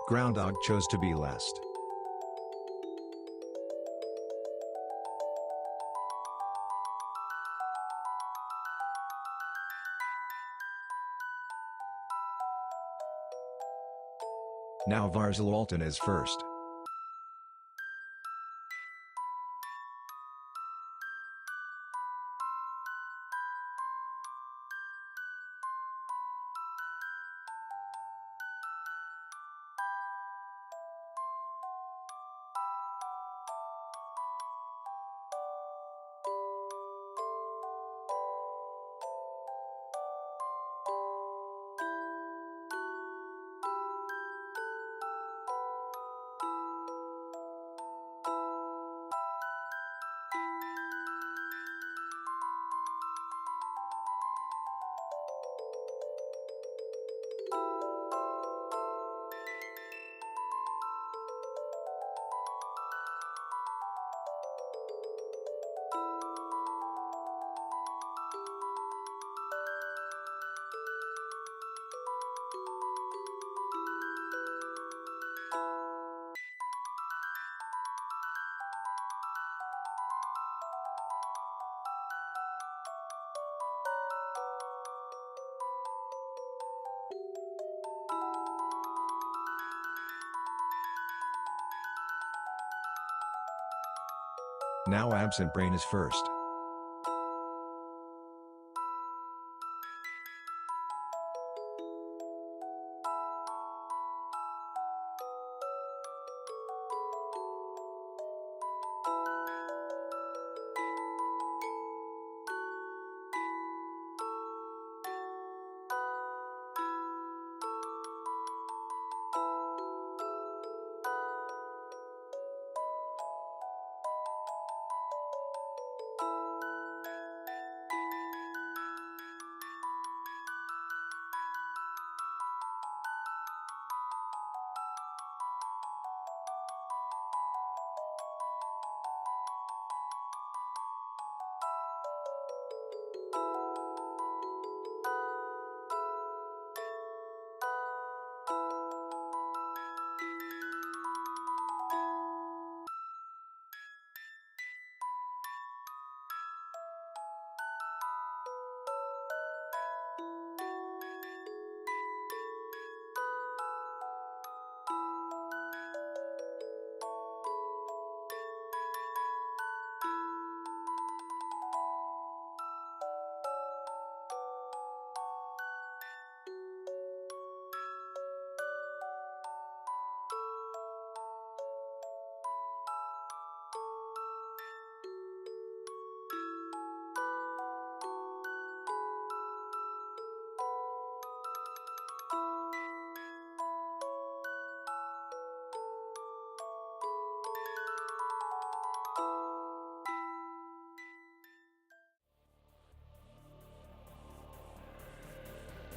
Groundhog chose to be last. Now Varzalwalton is first. Now Absent Brain is first.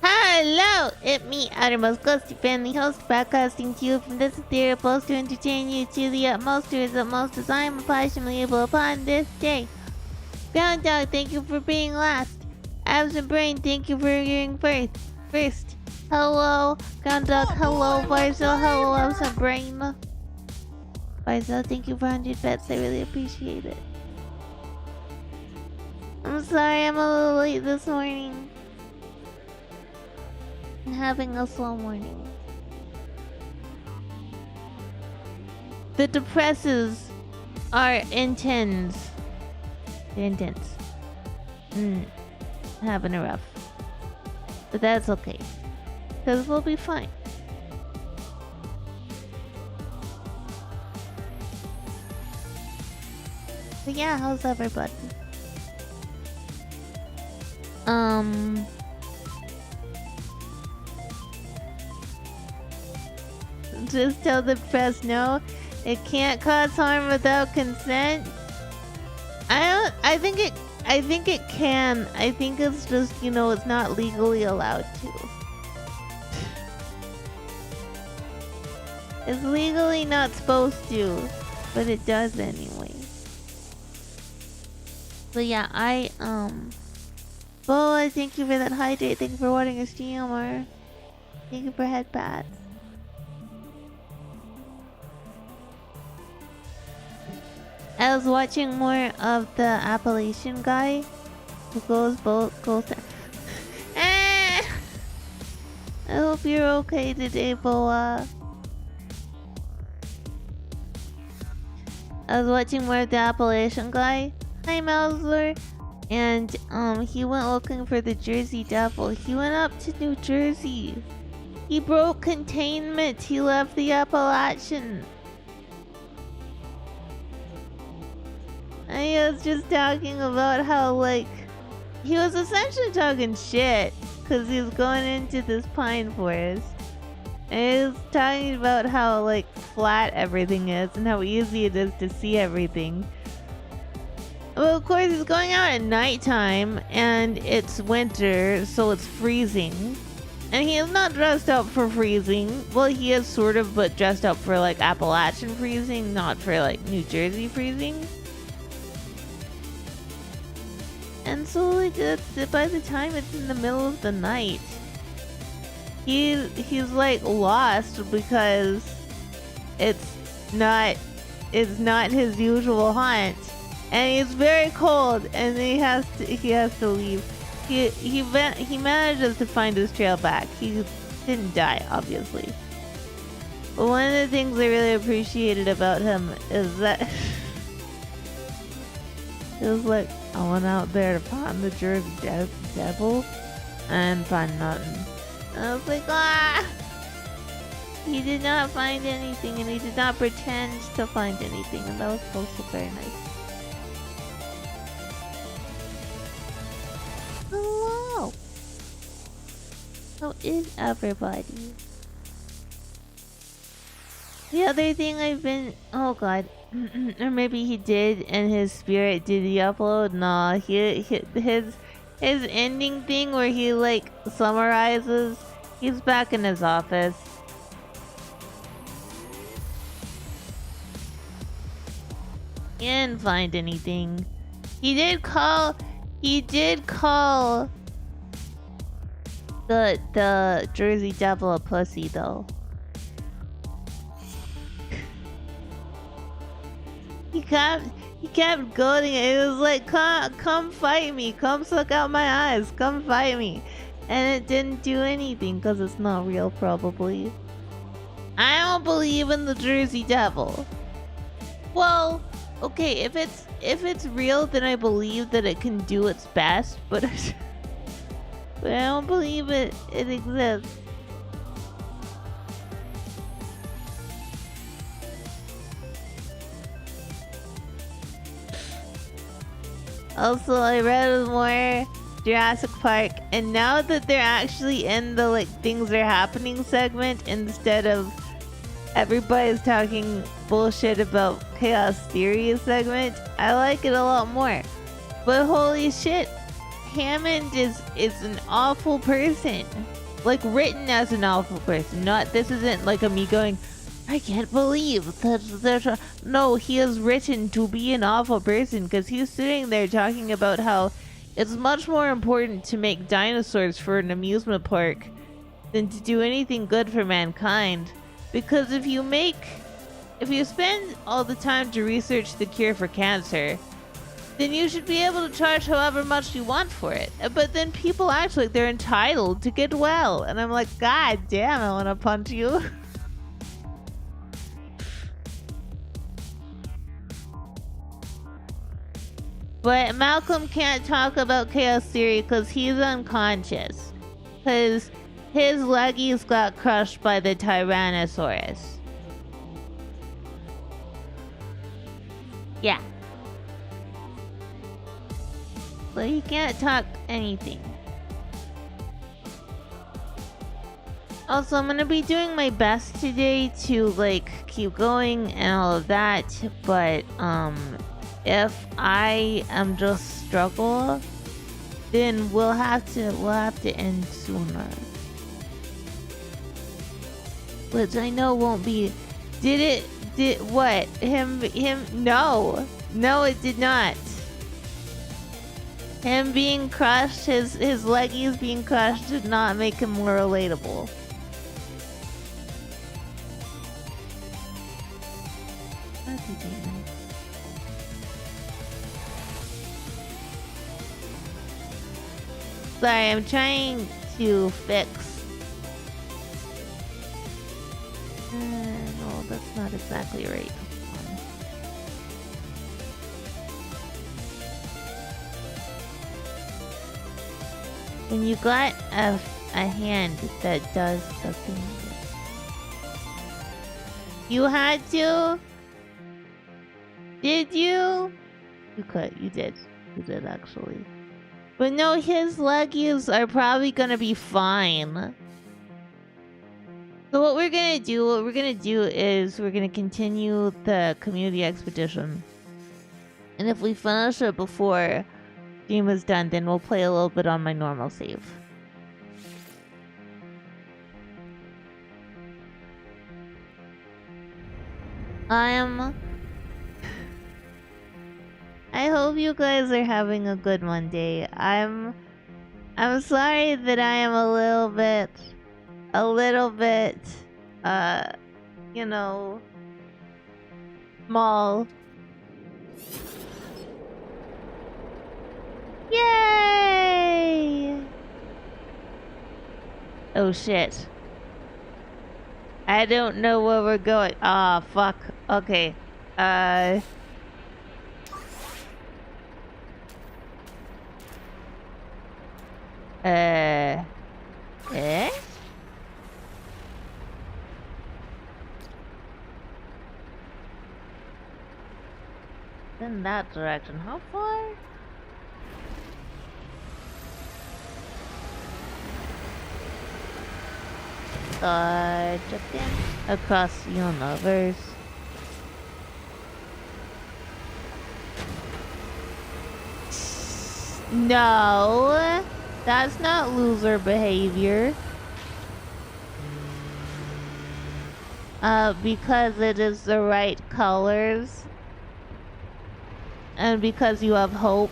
Hello, it's me, Outermost Ghostie Family Host, broadcasting to you from this ethereal post to entertain you to the utmost, to his utmost, as I am passionately able upon this day. Groundhog, thank you for being last. Absent Brain, thank you for being first. Hello, Groundhog, hello, Varzo, hello, Absent Brain. Varzo, thank you for 100 bets, I really appreciate it. I'm sorry I'm a little late this morning. Having a slow morning. The depresses are intense. They're intense. Having a rough. But that's okay. Because we'll be fine. But yeah, how's everybody? Just tell the press no, it can't cause harm without consent. I think it can. I think it's just, it's not legally allowed to. It's legally not supposed to, but it does anyway. But yeah, Boa, thank you for that hydrate. Thank you for watching your stream, or thank you for headpats. I was watching more of the Appalachian guy who goes. I hope you're okay today, Boa. I was watching more of the Appalachian guy. Hi, Mauser. And he went looking for the Jersey Devil. He went up to New Jersey. He broke containment. He left the Appalachian. And he was just talking about how, like, he was essentially talking shit because he was going into this pine forest. And he was talking about how, like, flat everything is and how easy it is to see everything. Well, of course, he's going out at nighttime and it's winter, so it's freezing. And he is not dressed up for freezing. Well, he is sort of, but dressed up for, like, Appalachian freezing, not for, like, New Jersey freezing. And so, like, by the time it's in the middle of the night, he's like lost because it's not his usual haunt, and he's very cold, and he has to leave. He manages to find his trail back. He didn't die, obviously. But one of the things I really appreciated about him is that it was like, I went out there to find the Jersey Devil and find nothing. I was like, ah! He did not find anything, and he did not pretend to find anything, and that was also very nice. Hello! How is everybody? The other thing I've been... Oh god. Or maybe he did, and his spirit did the upload? Nah, his ending thing where he, like, summarizes, he's back in his office. He didn't find anything. He did call the Jersey Devil a pussy, though. He kept goading it. It was like, come fight me. Come suck out my eyes. Come fight me. And it didn't do anything because it's not real, probably. I don't believe in the Jersey Devil. Well, okay, if it's real, then I believe that it can do its best, but but I don't believe it exists. Also, I read more Jurassic Park, and now that they're actually in the, like, things are happening segment instead of everybody's talking bullshit about Chaos Theory segment, I like it a lot more. But holy shit, Hammond is an awful person. Like, written as an awful person. This isn't like a me going, I can't believe that. No, he is written to be an awful person because he's sitting there talking about how it's much more important to make dinosaurs for an amusement park than to do anything good for mankind. Because if you spend all the time to research the cure for cancer, then you should be able to charge however much you want for it. But then people act like they're entitled to get well. And I'm like, God damn, I want to punch you. But Malcolm can't talk about Chaos Theory because he's unconscious. Because his leggies got crushed by the Tyrannosaurus. Yeah. So he can't talk anything. Also, I'm gonna be doing my best today to, like, keep going and all of that. But, if I am just struggle, then we'll have to end sooner. Which I know won't be. Did what? Him, no, it did not. Him being crushed, his leggies being crushed did not make him more relatable. Sorry, I'm trying to fix. No, that's not exactly right. When you got a hand that does the thing. You had to? Did you? You could. You did. You did, actually. But no, his leggies are probably gonna be fine. So what we're gonna do is we're gonna continue the community expedition. And if we finish it before stream is done, then we'll play a little bit on my normal save. I hope you guys are having a good Monday. I'm sorry that I am a little bit, you know, small. Yay! Oh shit. I don't know where we're going. Ah, fuck. Okay. Eh? In that direction. How far? Just in across the universe. No, that's not loser behavior. Because it is the right colors. And because you have hope.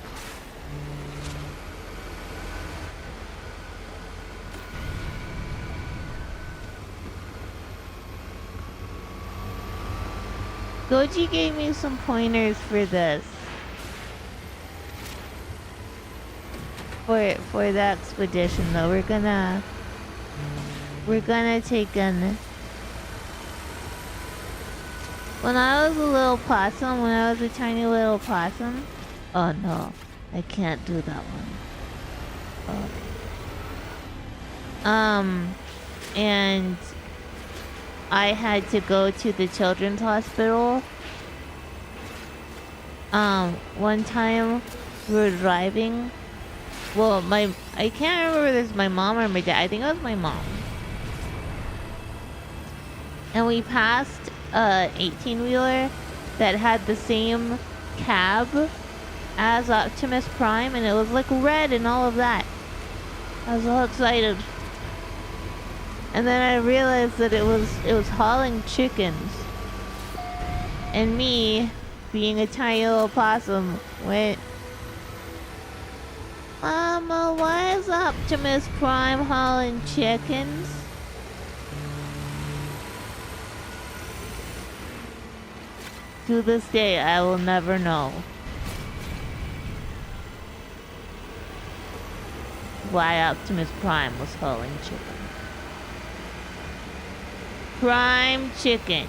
Goji gave me some pointers for this. For the expedition though, we're gonna take an... When I was a little possum, when I was a tiny little possum... Oh no, I can't do that one. Okay. And I had to go to the children's hospital. One time we were driving. Well, I can't remember if it was my mom or my dad. I think it was my mom. And we passed a 18-wheeler that had the same cab as Optimus Prime, and it was like red and all of that. I was all excited. And then I realized that it was hauling chickens. And me, being a tiny little possum, went, Mama, why is Optimus Prime hauling chickens? To this day, I will never know why Optimus Prime was hauling chickens. Prime chicken.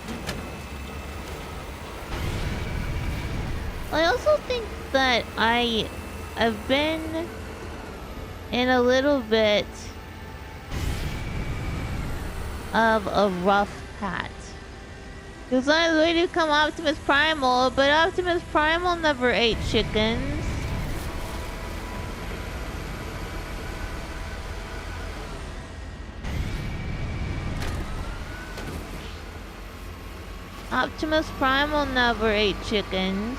I also think that I've been in a little bit of a rough patch. Because I was waiting to come Optimus Primal, but Optimus Primal never ate chickens. Optimus Primal never ate chickens.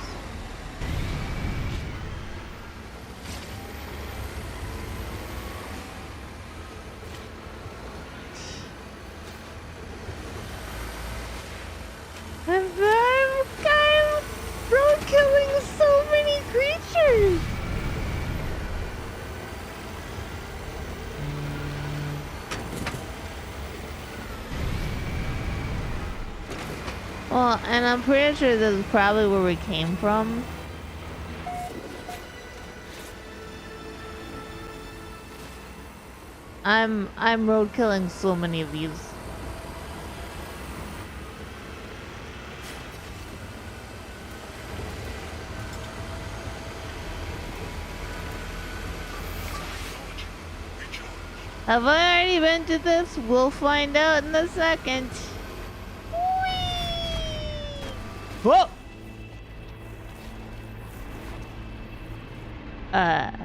I'm killing so many creatures. Well, and I'm pretty sure this is probably where we came from. I'm road killing so many of these. Have I already been to this? We'll find out in a second. Whoa! I'm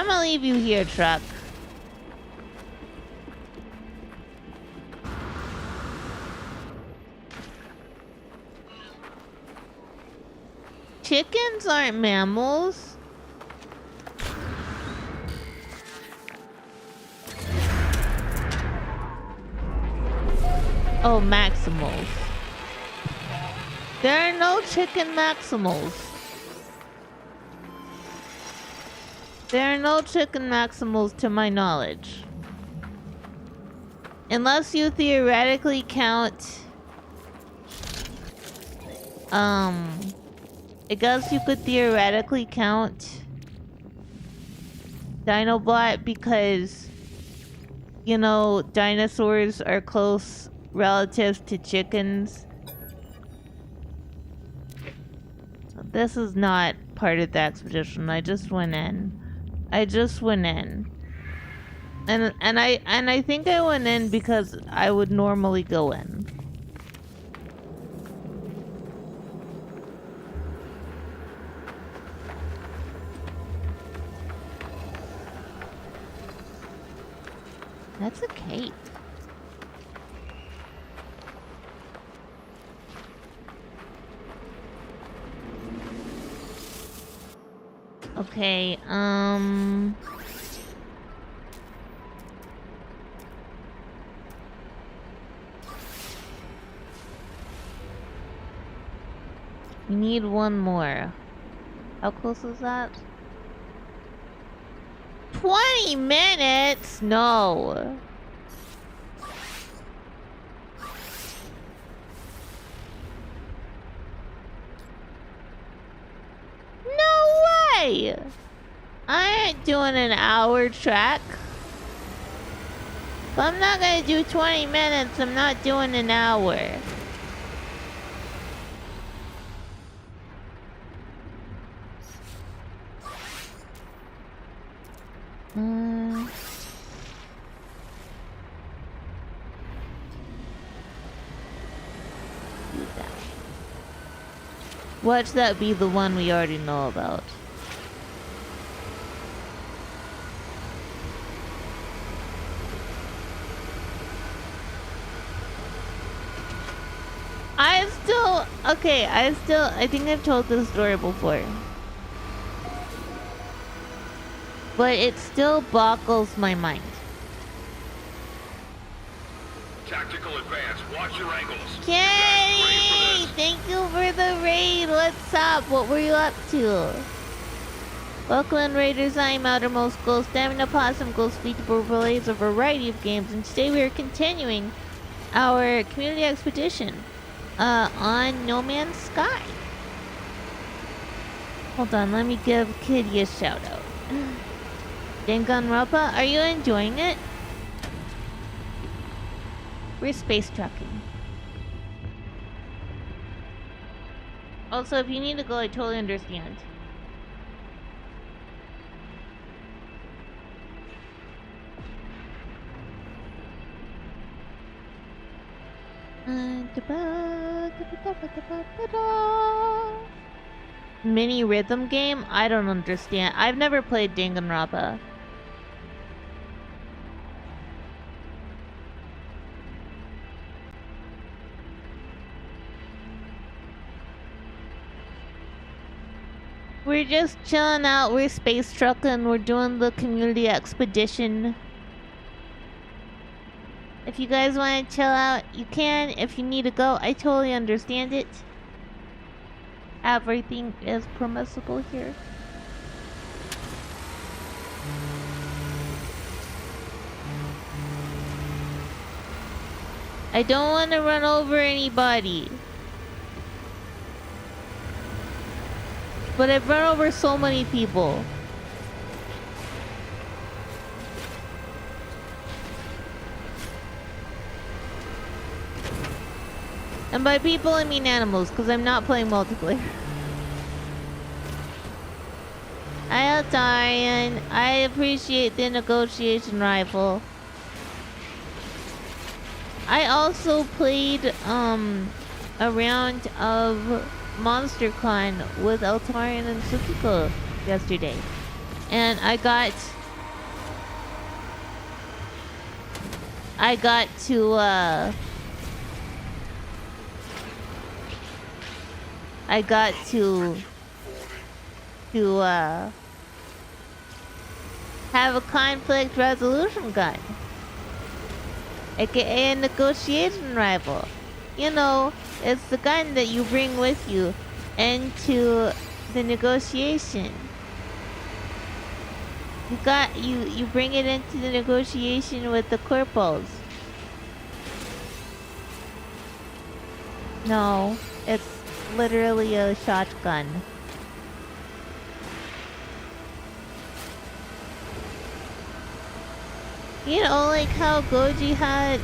gonna leave you here, truck. Chickens aren't mammals. Oh, maximals. There are no chicken maximals. There are no chicken maximals to my knowledge. Unless you theoretically count... I guess you could theoretically count Dinobot because, you know, dinosaurs are close relatives to chickens. So this is not part of the expedition. I just went in. And I think I went in because I would normally go in. That's a cape. Okay, we need one more. How close is that? 20 minutes? No. No way! I ain't doing an hour track. If I'm not gonna do 20 minutes, I'm not doing an hour. Watch that be the one we already know about. I think I've told this story before. But it still boggles my mind. Tactical advance, watch your angles. Kenny! Thank you for the raid. What's up? What were you up to? Welcome Raiders, I am Outermost Ghost, Stamina Possum, Ghost Featable relays a variety of games, and today we are continuing our community expedition on No Man's Sky. Hold on, let me give Kitty a shout out. Danganronpa, are you enjoying it? We're space trucking. Also, if you need to go, I totally understand. Mini rhythm game? I don't understand. I've never played Danganronpa. We're just chilling out, we're space trucking, we're doing the community expedition. If you guys want to chill out, you can. If you need to go, I totally understand it. Everything is permissible here. I don't want to run over anybody. But I've run over so many people. And by people, I mean animals, because I'm not playing multiplayer. Hi, Altarian. I appreciate the negotiation rifle. I also played, a round of MonsterCon with Altarian and Tsukiko yesterday. And I got to have a conflict resolution gun, aka a negotiation rifle. You know, it's the gun that you bring with you into the negotiation. You bring it into the negotiation with the corpos. No, it's literally a shotgun. You know, like how Goji had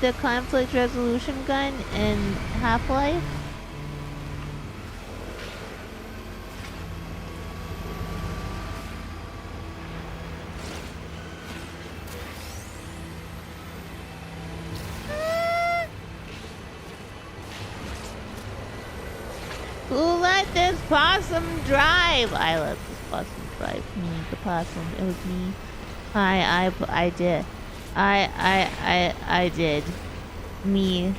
the conflict resolution gun in Half-Life? Who let this possum drive? I let this possum drive. Me, the possum. It was me. I did. I did. Me.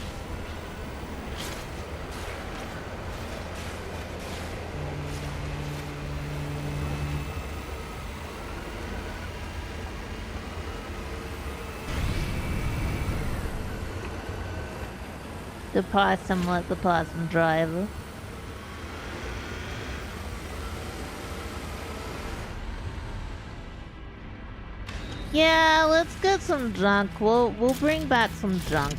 The possum let the possum drive. Yeah, let's get some junk. We'll bring back some junk.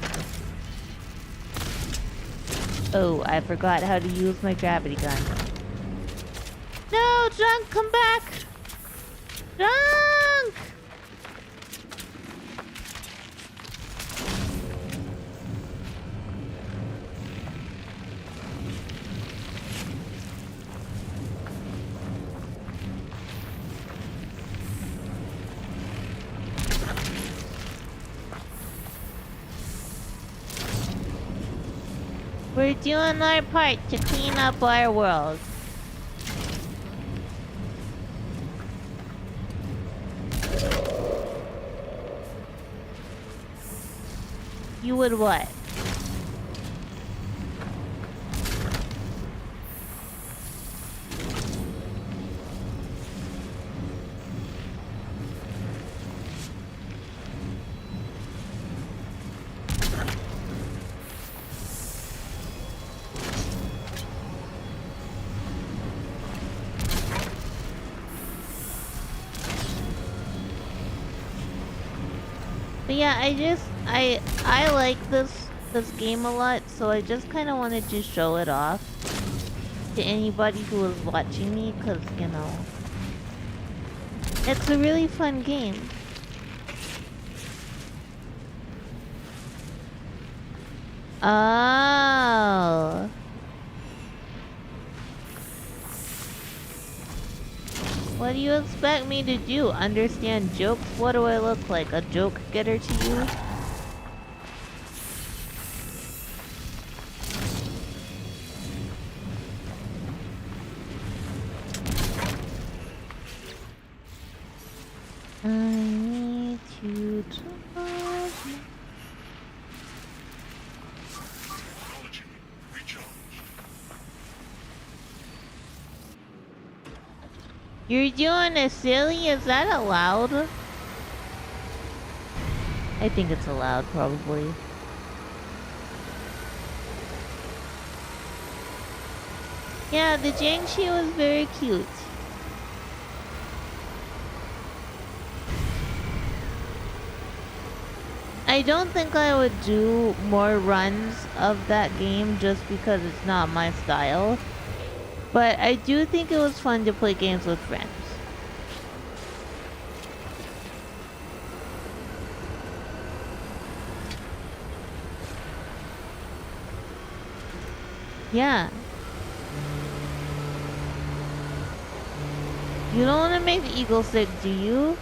Oh, I forgot how to use my gravity gun. No, junk, come back! Junk! We're doing our part to clean up our world. You would what? But yeah, I like this game a lot, so I just kind of wanted to show it off to anybody who was watching me, cause you know, it's a really fun game. Oh. What do you expect me to do? Understand jokes? What do I look like? A joke getter to you? I need to charge. You're doing a silly? Is that allowed? I think it's allowed, probably. Yeah, the Jiangshi was very cute. I don't think I would do more runs of that game just because it's not my style. But I do think it was fun to play games with friends. Yeah. You don't want to make the eagle sick, do you?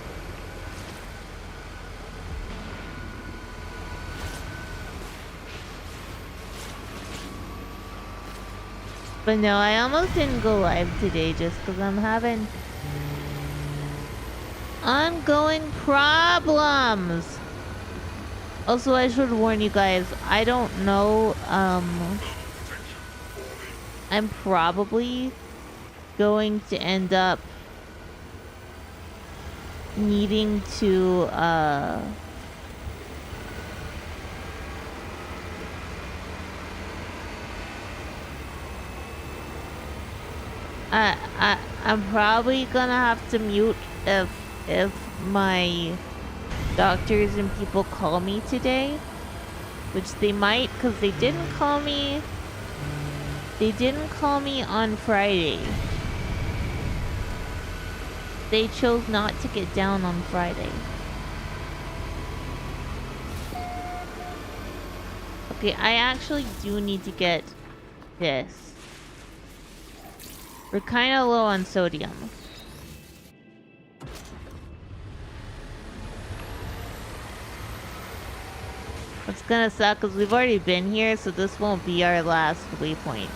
But no, I almost didn't go live today just because I'm having ongoing problems. Also, I should warn you guys, I don't know, I'm probably going to end up needing to, I'm probably gonna have to mute if my doctors and people call me today, which they might, because they didn't call me. They didn't call me on Friday. They chose not to get down on Friday. Okay, I actually do need to get this. We're kind of low on sodium. It's gonna suck because we've already been here, so this won't be our last waypoint.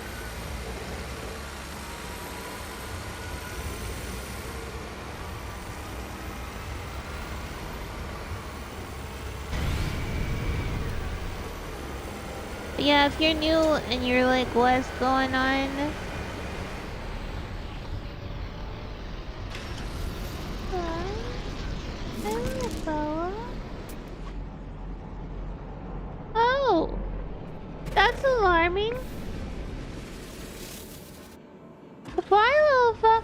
But yeah, if you're new and you're like, what's going on? Oh, that's alarming. Goodbye, little fuck.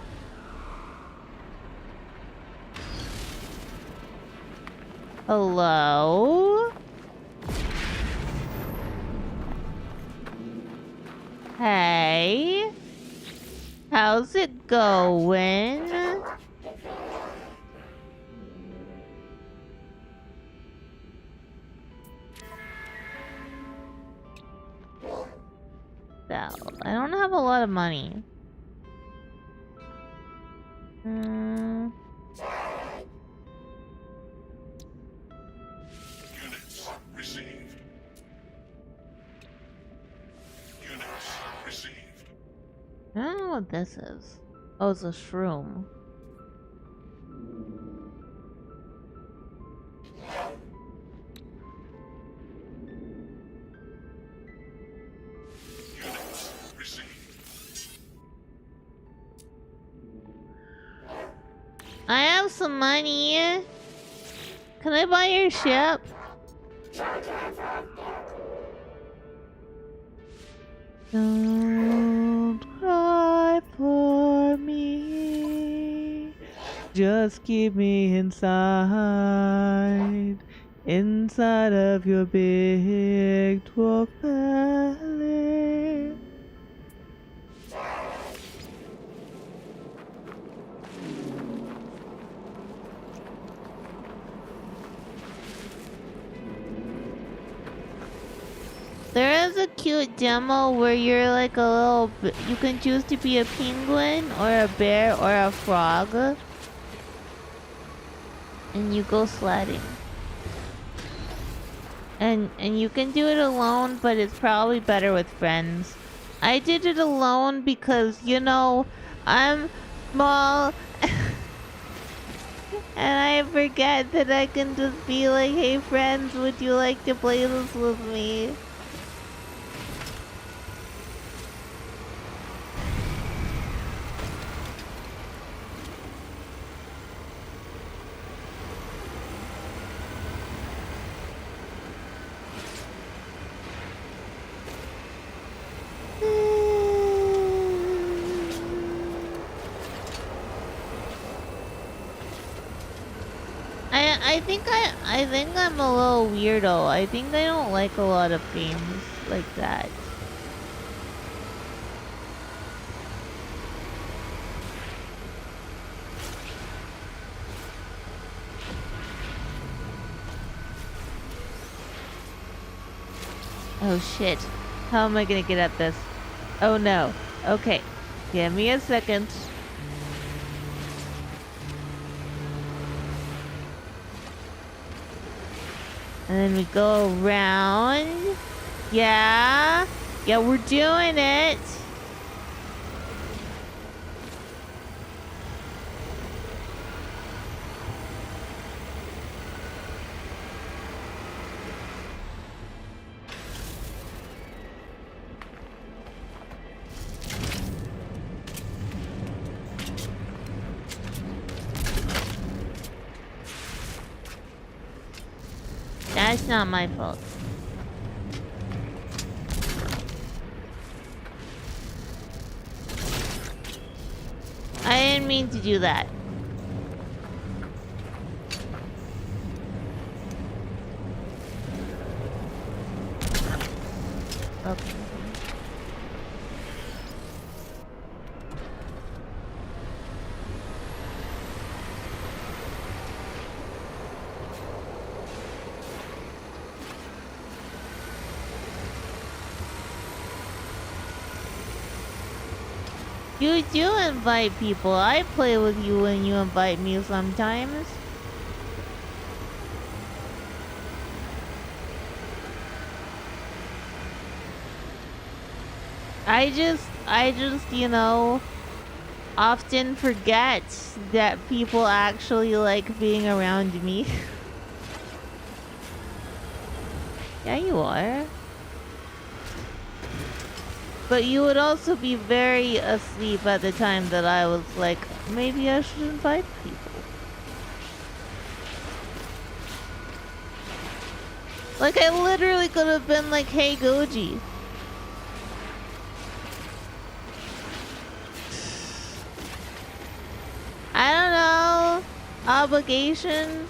Hello? Hey? How's it going? I don't have a lot of money. Units received. Units received. I don't know what this is. Oh, it's a shroom. I have some money. Can I buy your ship? Don't cry for me. Just keep me inside of your big dwarf belly. There is a cute demo where you're like a little... You can choose to be a penguin or a bear or a frog. And you go sledding. And you can do it alone, but it's probably better with friends. I did it alone because, you know, I'm small. And I forget that I can just be like, hey friends, would you like to play this with me? I think I'm a little weirdo. I think I don't like a lot of games like that. Oh shit. How am I gonna get at this? Oh no. Okay. Give me a second. And then we go around. Yeah. Yeah, we're doing it. That's not my fault. I didn't mean to do that. Okay. You do invite people. I play with you when you invite me sometimes. I just, you know, often forget that people actually like being around me. Yeah, you are. But you would also be very asleep at the time that I was like, maybe I should invite people. Like, I literally could have been like, hey, Goji. I don't know. Obligation.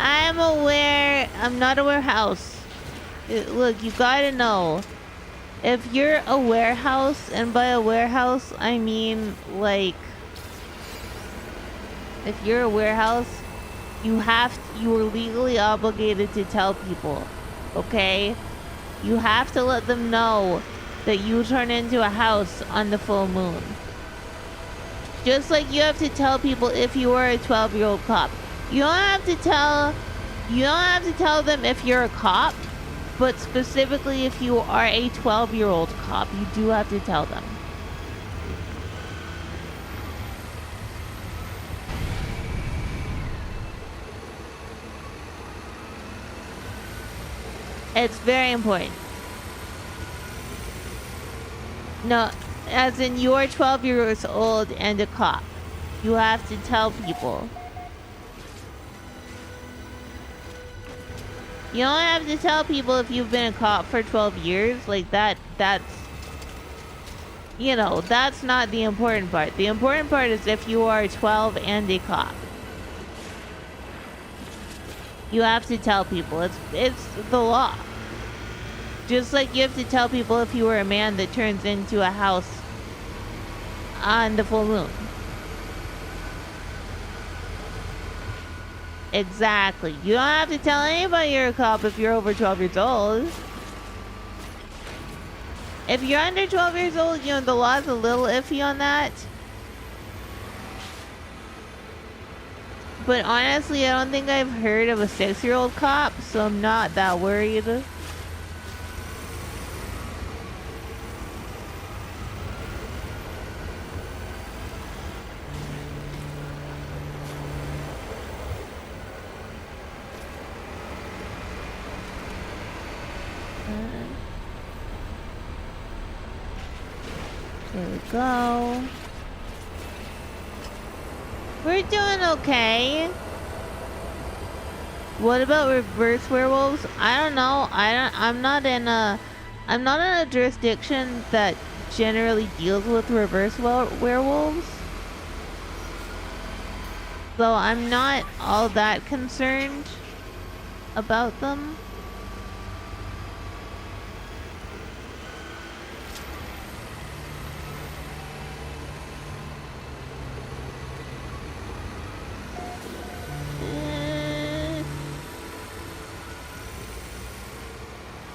I'm aware. I'm not a warehouse. Look, you gotta know. If you're a warehouse, and by a warehouse, I mean, like, if you're a warehouse, you are legally obligated to tell people, okay? You have to let them know that you turn into a house on the full moon. Just like you have to tell people if you are a 12-year-old cop. You don't have to tell them if you're a cop, but specifically if you are a 12-year-old cop, you do have to tell them. It's very important. No, as in you're 12 years old and a cop. You have to tell people. You don't have to tell people if you've been a cop for 12 years. Like, that's... You know, that's not the important part. The important part is if you are 12 and a cop. You have to tell people. It's the law. Just like you have to tell people if you were a man that turns into a house on the full moon. Exactly. You don't have to tell anybody you're a cop if you're over 12 years old. If you're under 12 years old, you know, the law's a little iffy on that. But honestly, I don't think I've heard of a 6-year-old cop, so I'm not that worried. There we go. We're doing okay. What about reverse werewolves? I don't know. I'm not in a jurisdiction that generally deals with reverse werewolves. So I'm not all that concerned about them.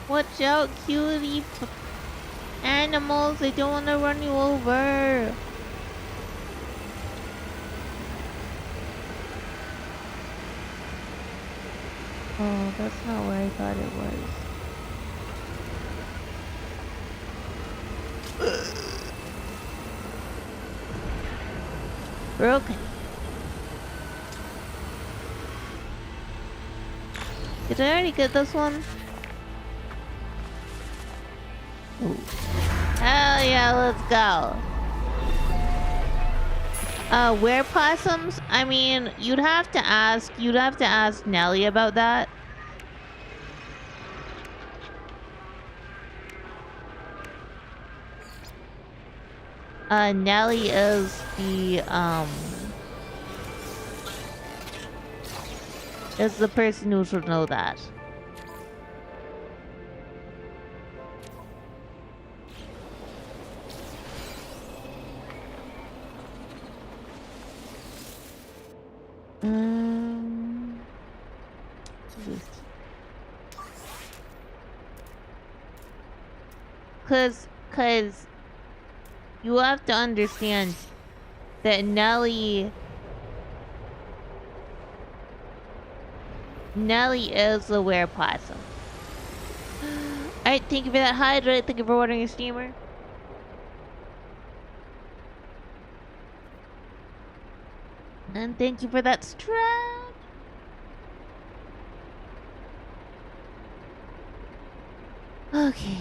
Watch out, cutie animals. I don't want to run you over. Oh, that's not where I thought it was. Broken. Did I already get this one? Ooh. Hell yeah, let's go. Were possums? I mean, you'd have to ask Nelly about that. Nelly is the person who should know that. Cause you have to understand that Nelly is the were-possum. Alright, thank you for that hydrate. Thank you for ordering a steamer. And thank you for that strap. Okay.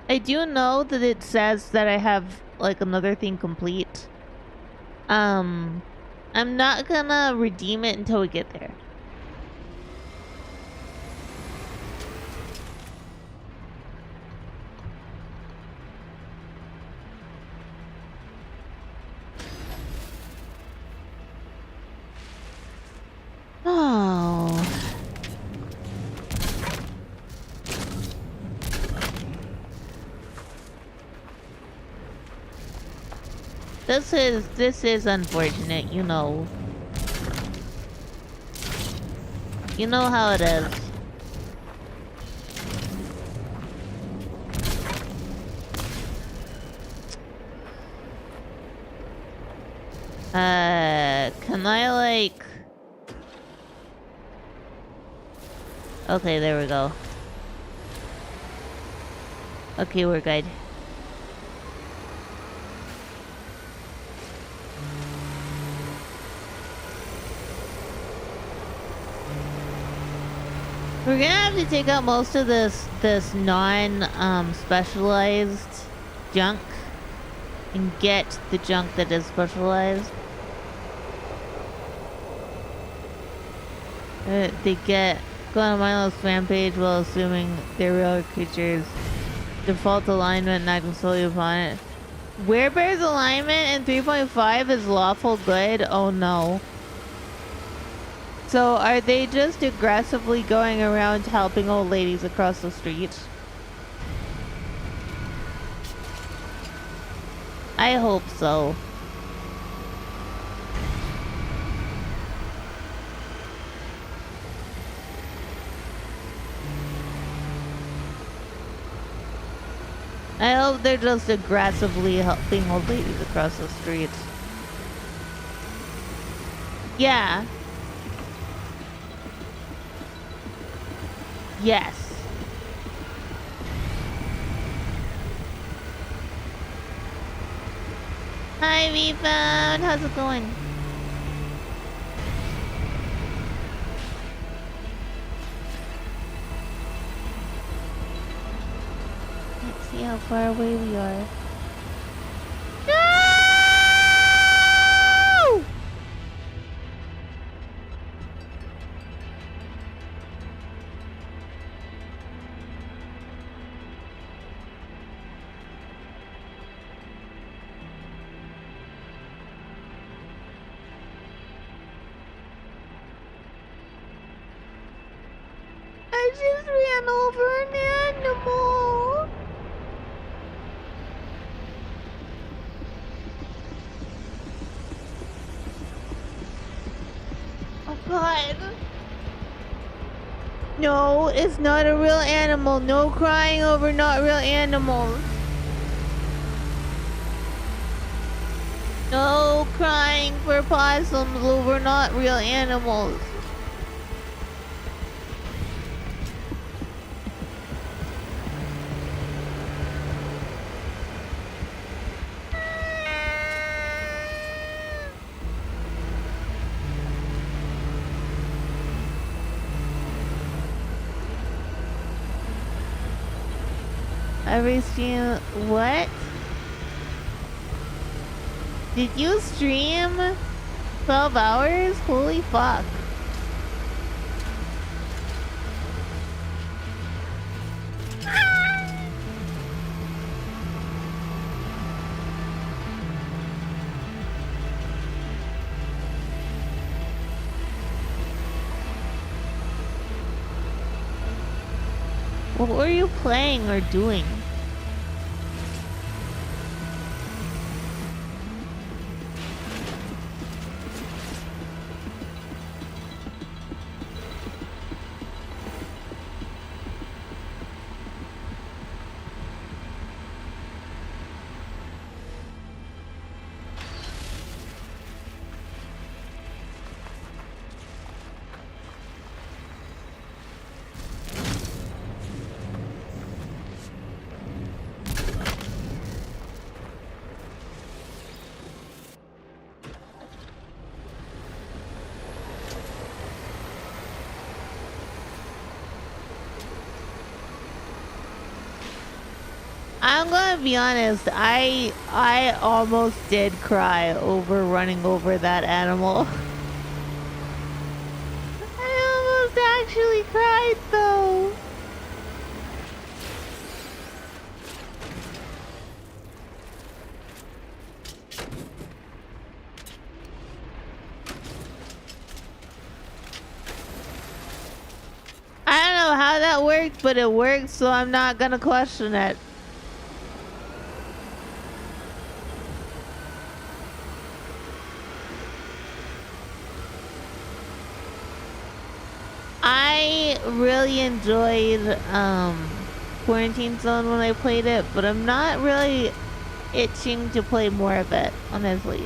I do know that it says that I have like another thing complete. I'm not gonna redeem it until we get there. Oh. This is unfortunate, you know. You know how it is. Can I like... Okay, there we go. Okay, we're good. We're gonna have to take out most of this specialized junk and get the junk that is specialized. They go on a mindless rampage while assuming they're real creatures. Default alignment not solely upon it. Werebear's alignment in 3.5 is lawful good? Oh no. So are they just aggressively going around helping old ladies across the street? I hope so. I hope they're just aggressively helping old ladies across the street. Yeah. Yes. Hi, Rebound. How's it going? Let's see how far away we are. No! I just ran over an animal. Oh god. No, it's not a real animal. No crying over not real animals. No crying for possums over not real animals. Every stream, what? Did you stream 12 hours? Holy fuck. What were you playing or doing? I'm gonna be honest, I almost did cry over running over that animal. I almost actually cried though. I don't know how that worked, but it worked, so I'm not gonna question it. I really enjoyed Quarantine Zone when I played it, but I'm not really itching to play more of it, honestly.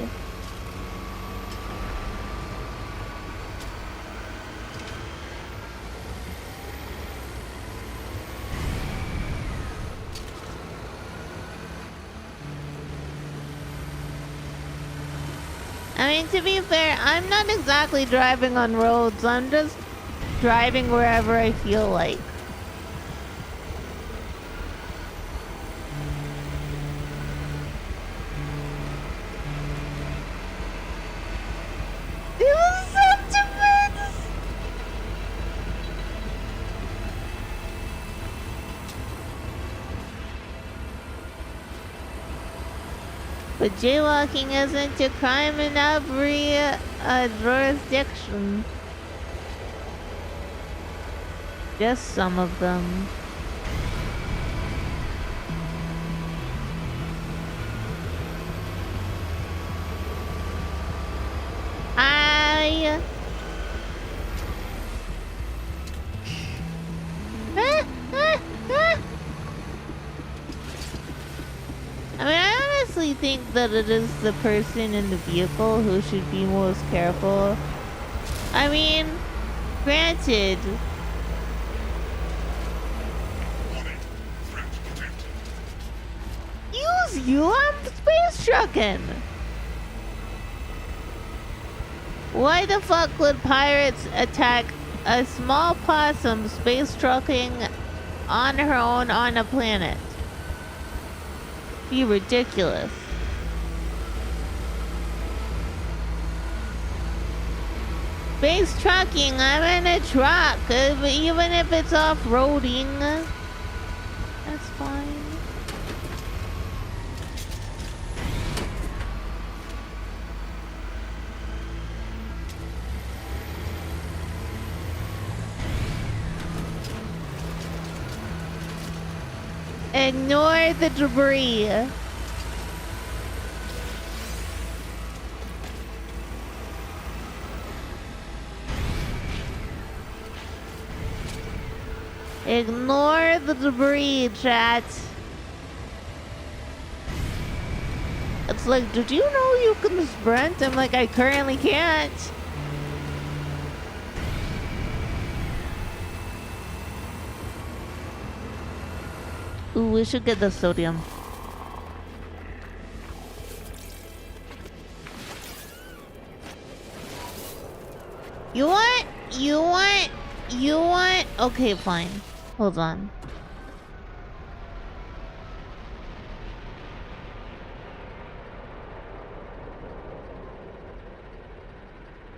I mean, to be fair, I'm not exactly driving on roads. I'm just driving wherever I feel like. It was such a mess. But jaywalking isn't a crime in every jurisdiction. Just some of them. I mean, I honestly think that it is the person in the vehicle who should be most careful. I mean, granted. Use you, I'm space trucking. Why the fuck would pirates attack a small possum space trucking on her own on a planet? Be ridiculous. Space trucking, I'm in a truck, even if it's off-roading. That's fine. Ignore the debris. Ignore the debris, chat. It's like, did you know you can sprint? I'm like, I currently can't. Ooh, we should get the sodium. You want? You want? You want? Okay, fine. Hold on.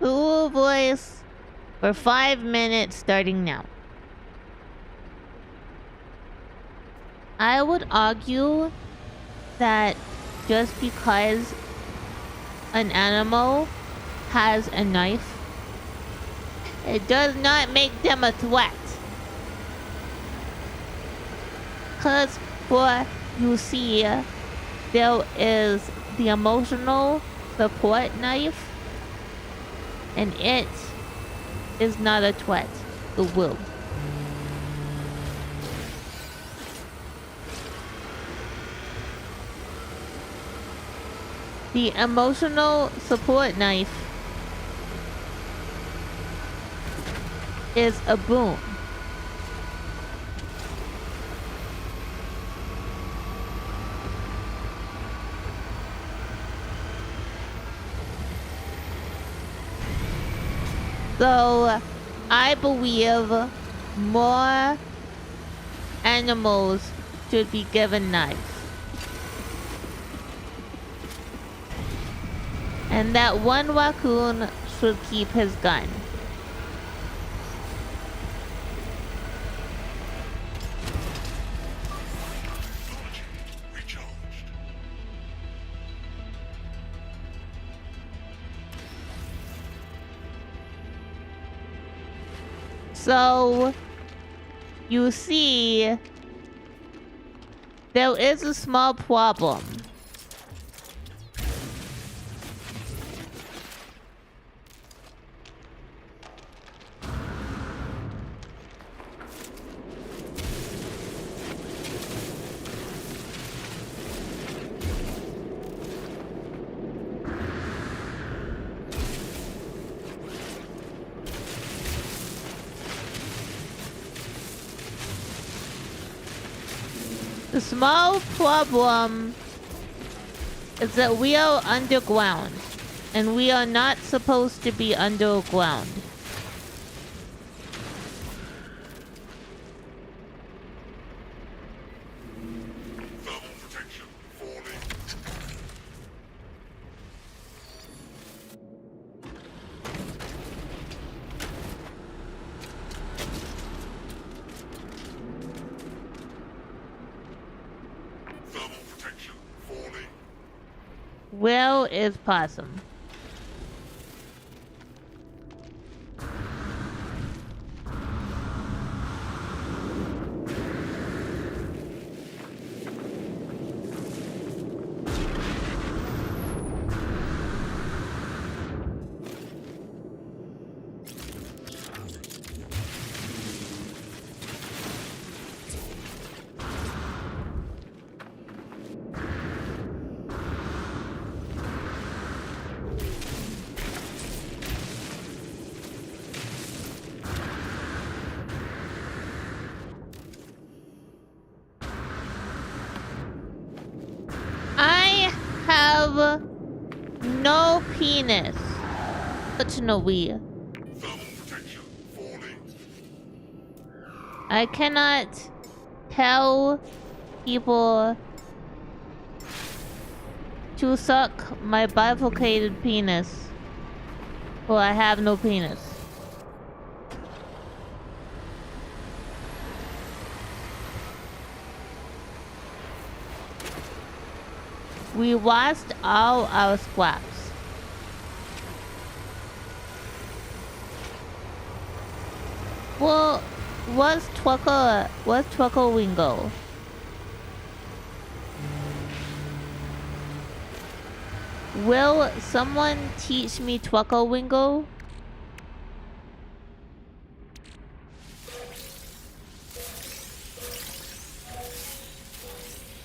Ooh, voice. For 5 minutes starting now. I would argue that just because an animal has a knife, it does not make them a threat. Cause for you see, there is the emotional support knife, and it is not a threat. It will. The emotional support knife is a boon. So, I believe more animals should be given knives. And that one raccoon should keep his gun. Goji recharged. So, you see, there is a small problem. The small problem is that we are underground, and we are not supposed to be underground. Thermal protection falling. Thermal protection falling. Where is Possum? I have no penis. Unfortunately, Thermal protection falling. I cannot tell people to suck my bifurcated penis. Well, I have no penis. We lost all our scraps. Well, what's Twinkle Wingo? Will someone teach me Twinkle Wingo?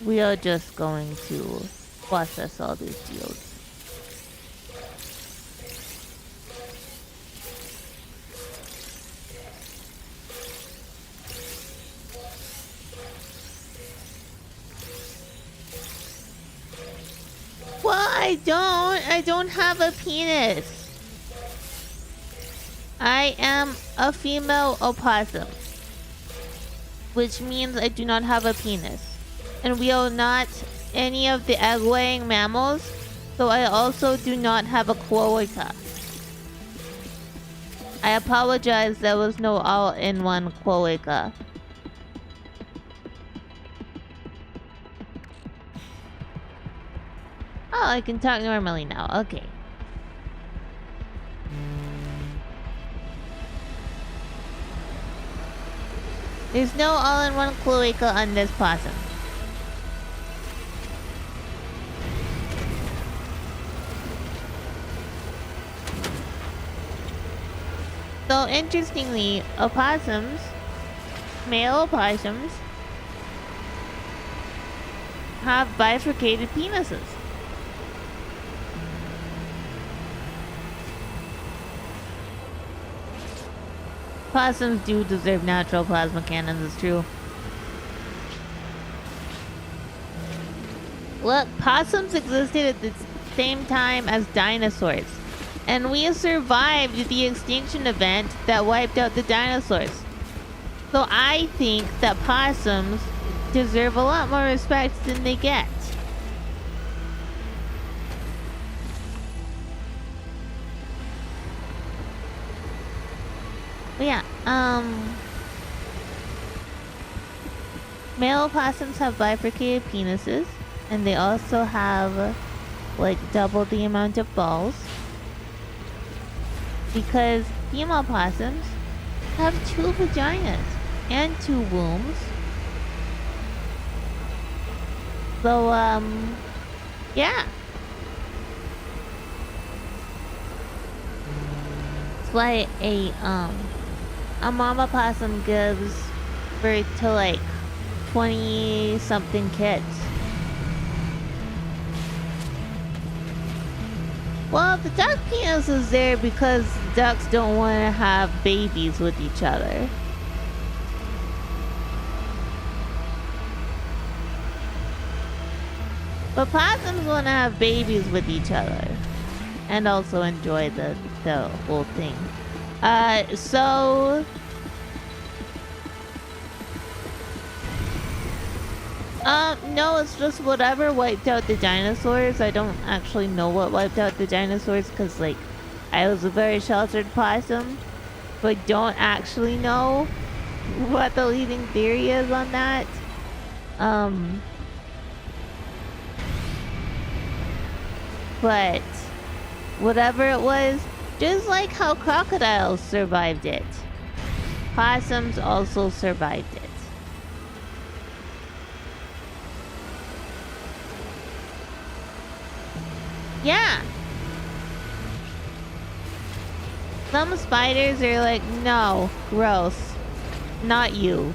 we are just going to process all these geodes. Well, I don't have a penis. I am a female opossum, which means I do not have a penis. And we are not any of the egg-laying mammals, so I also do not have a cloaca. I apologize, there was no all-in-one cloaca. Oh, I can talk normally now. Okay. There's no all-in-one cloaca on this possum. So interestingly, opossums, male opossums, have bifurcated penises. Possums do deserve natural plasma cannons, it's true. Look, possums existed at the same time as dinosaurs. And we survived the extinction event that wiped out the dinosaurs. So I think that possums deserve a lot more respect than they get. But yeah, male opossums have bifurcated penises, and they also have like double the amount of balls. Because female opossums have 2 vaginas and 2 wombs. So, yeah. It's why a mama possum gives birth to like 20-something kids. Well, the duck penis is there because ducks don't want to have babies with each other. But possums want to have babies with each other. And also enjoy the whole thing. No, it's just whatever wiped out the dinosaurs. I don't actually know what wiped out the dinosaurs because, like, I was a very sheltered possum. So I don't actually know what the leading theory is on that. But whatever it was, just like how crocodiles survived it, possums also survived it. Yeah. Some spiders are like, no, gross. Not you.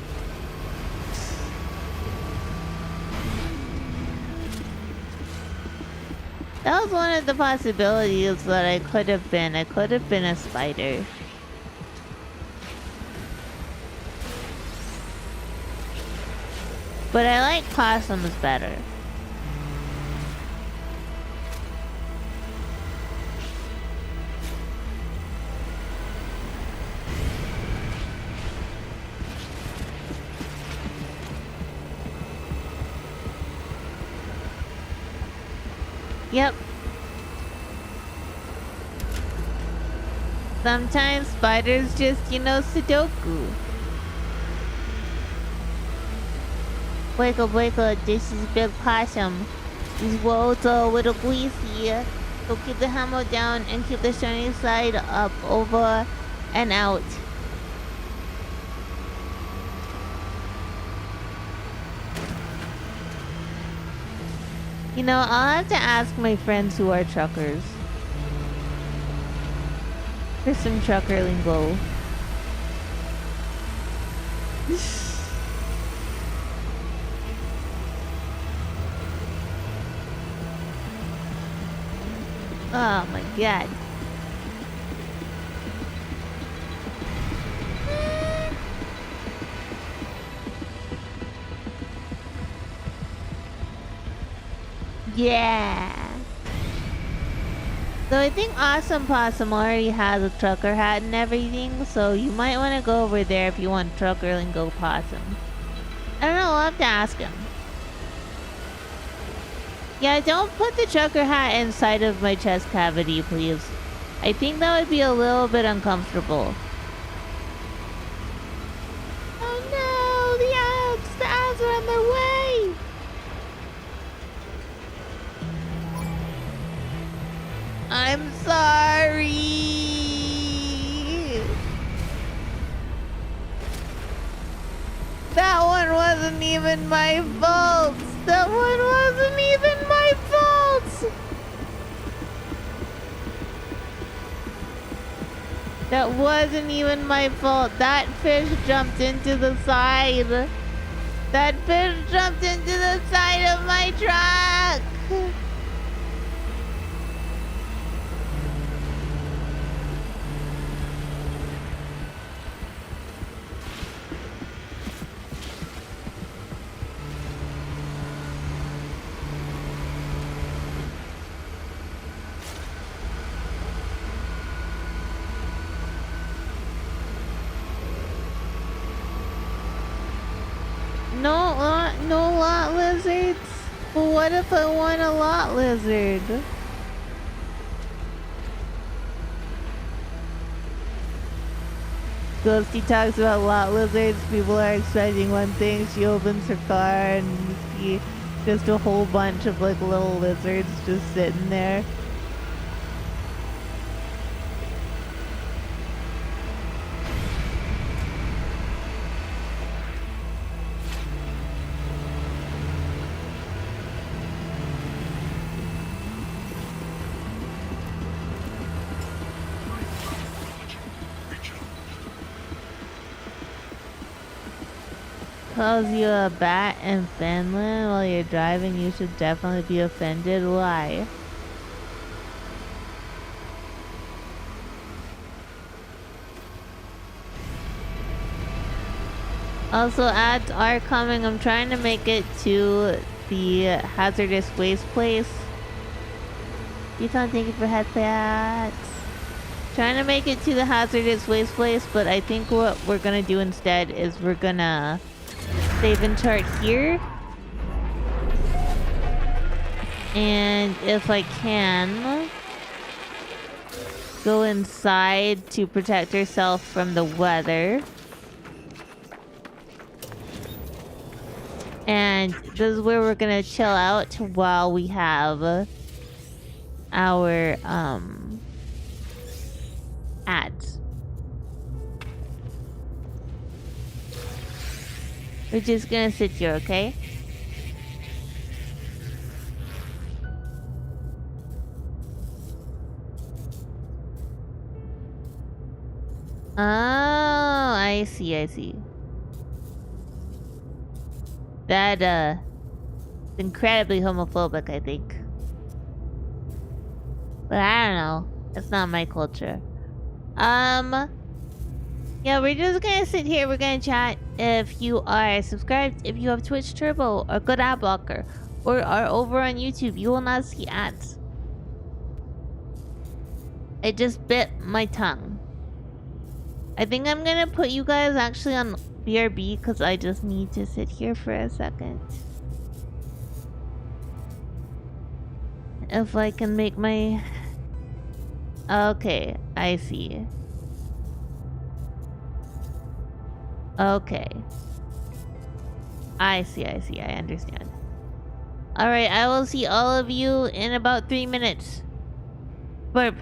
That was one of the possibilities that I could have been. I could have been a spider. But I like possums better. Yep. Sometimes spiders just, you know, Sudoku. Wake up, this is Big Possum. These roads are a little greasy. So keep the hammer down and keep the shiny side up, over, and out. You know, I'll have to ask my friends who are truckers for some trucker lingo. Oh my god. Yeah. So I think Awesome Possum already has a trucker hat and everything, so you might want to go over there if you want trucker and go possum. I don't know, I'll have to ask him. Yeah, don't put the trucker hat inside of my chest cavity, please. I think that would be a little bit uncomfortable. Oh no, the owls are on their way! I'm sorry. That one wasn't even my fault. That one wasn't even my fault. That wasn't even my fault. That fish jumped into the side. That fish jumped into the side of my truck. No lot lizards? But what if I want a lot lizard? Ghostie talks about lot lizards. People are expecting one thing. She opens her car and you see just a whole bunch of like little lizards just sitting there. Calls you a bat in Finland while you're driving, you should definitely be offended. Why? Also, ads are coming. I'm trying to make it to the hazardous waste place. Ethan, thank you for headpats. Trying to make it to the hazardous waste place, but I think what we're gonna do instead is we're gonna save and chart here. And if I can, go inside to protect herself from the weather. And this is where we're gonna chill out while we have our ads. We're just gonna sit here, okay? Oh, I see. That, is incredibly homophobic, I think. But I don't know. It's not my culture. Yeah, we're just gonna sit here, we're gonna chat. If you are subscribed, if you have Twitch Turbo or good ad blocker, or are over on YouTube, you will not see ads. It just bit my tongue. I think I'm gonna put you guys actually on BRB because I just need to sit here for a second. If I can make my... Okay, I see. Okay. I see, I understand. Alright, I will see all of you in about 3 minutes. Burp.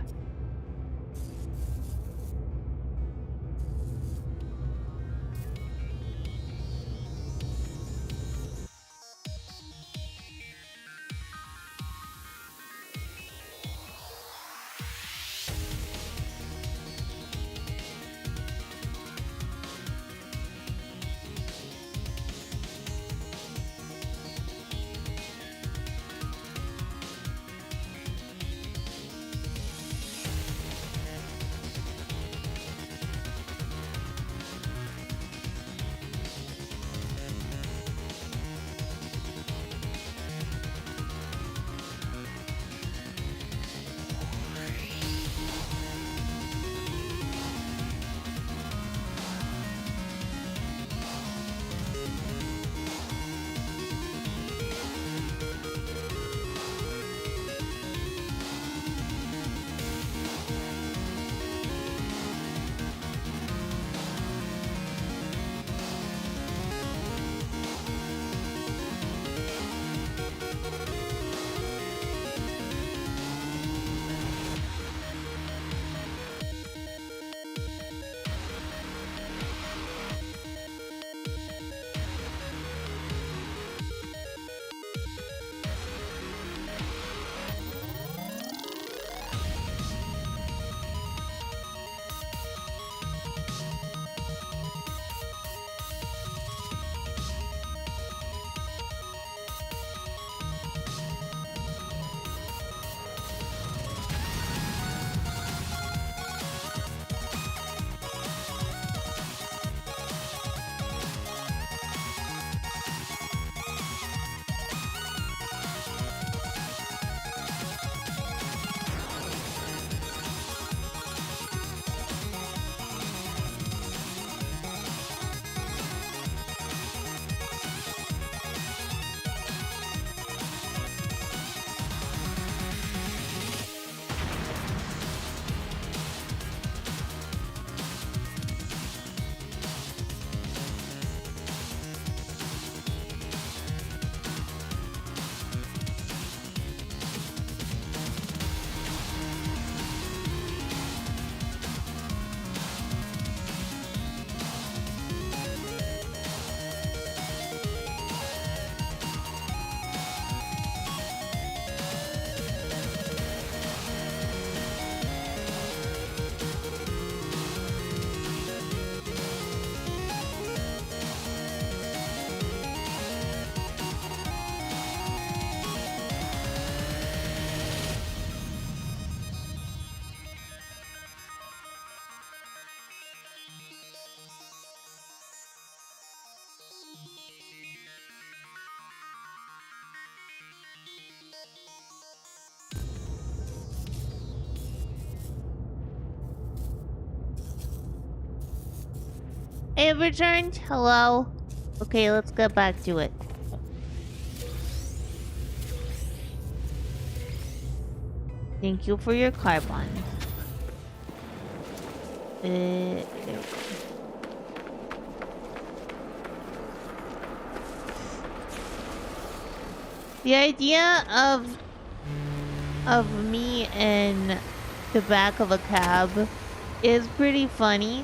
It returned. Hello. Okay, let's get back to it. Thank you for your carbon. There we go. The idea of me in the back of a cab is pretty funny.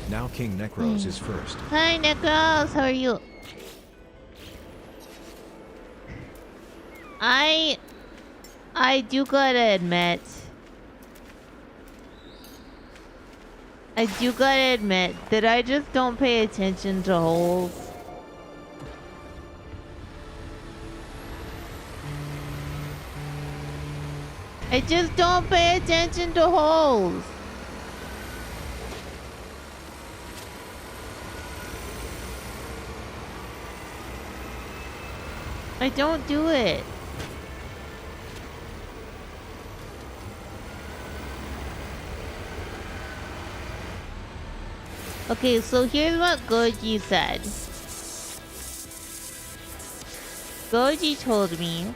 Now King Necros is first. Hi, Necros. How are you? I do gotta admit. That I just don't pay attention to holes. I just don't pay attention to holes. I don't do it. Okay, so here's what Goji said. Goji told me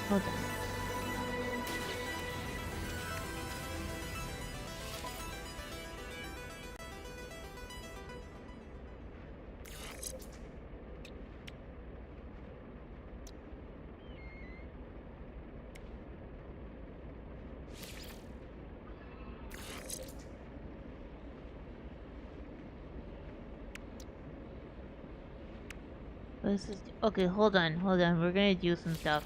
hold on. This is okay. Hold on. We're gonna do some stuff.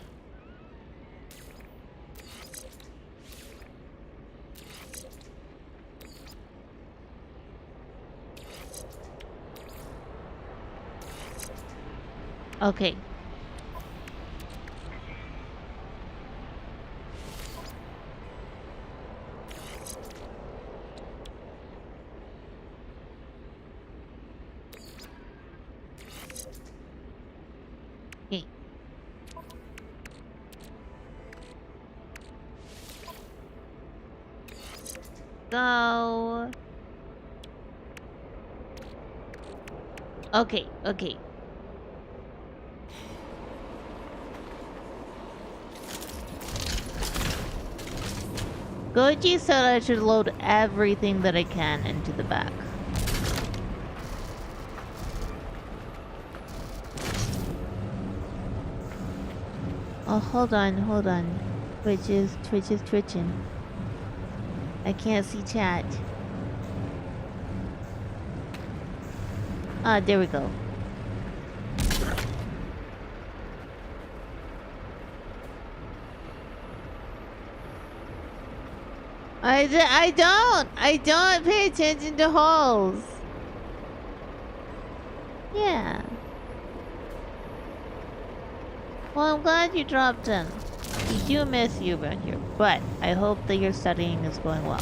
Okay. Okay. Go. Okay. Goji said I should load everything that I can into the back. Oh, hold on. Twitch is twitching. I can't see chat. Ah, there we go. I don't pay attention to holes. Yeah. Well, I'm glad you dropped in. We do miss you around here, but I hope that your studying is going well.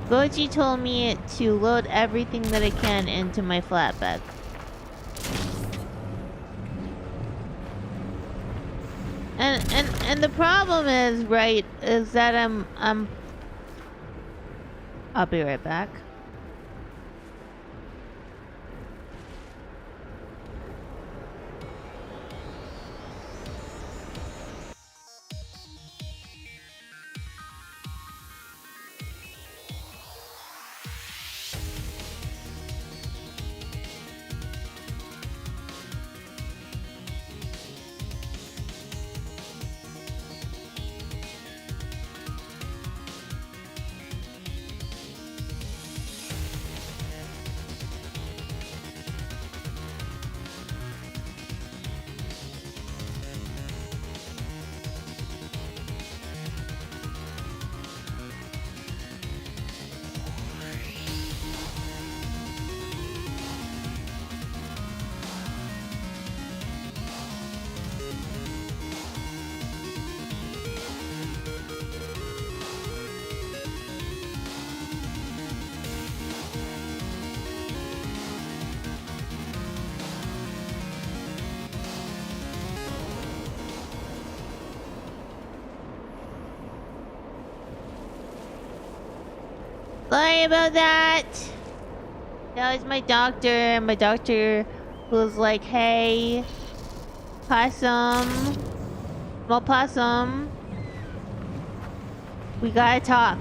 Goji told me to load everything that I can into my flatbed. And the problem is, right, is that I'll be right back. Sorry about that. That was my doctor. My doctor was like, hey, possum. Small possum. We gotta talk.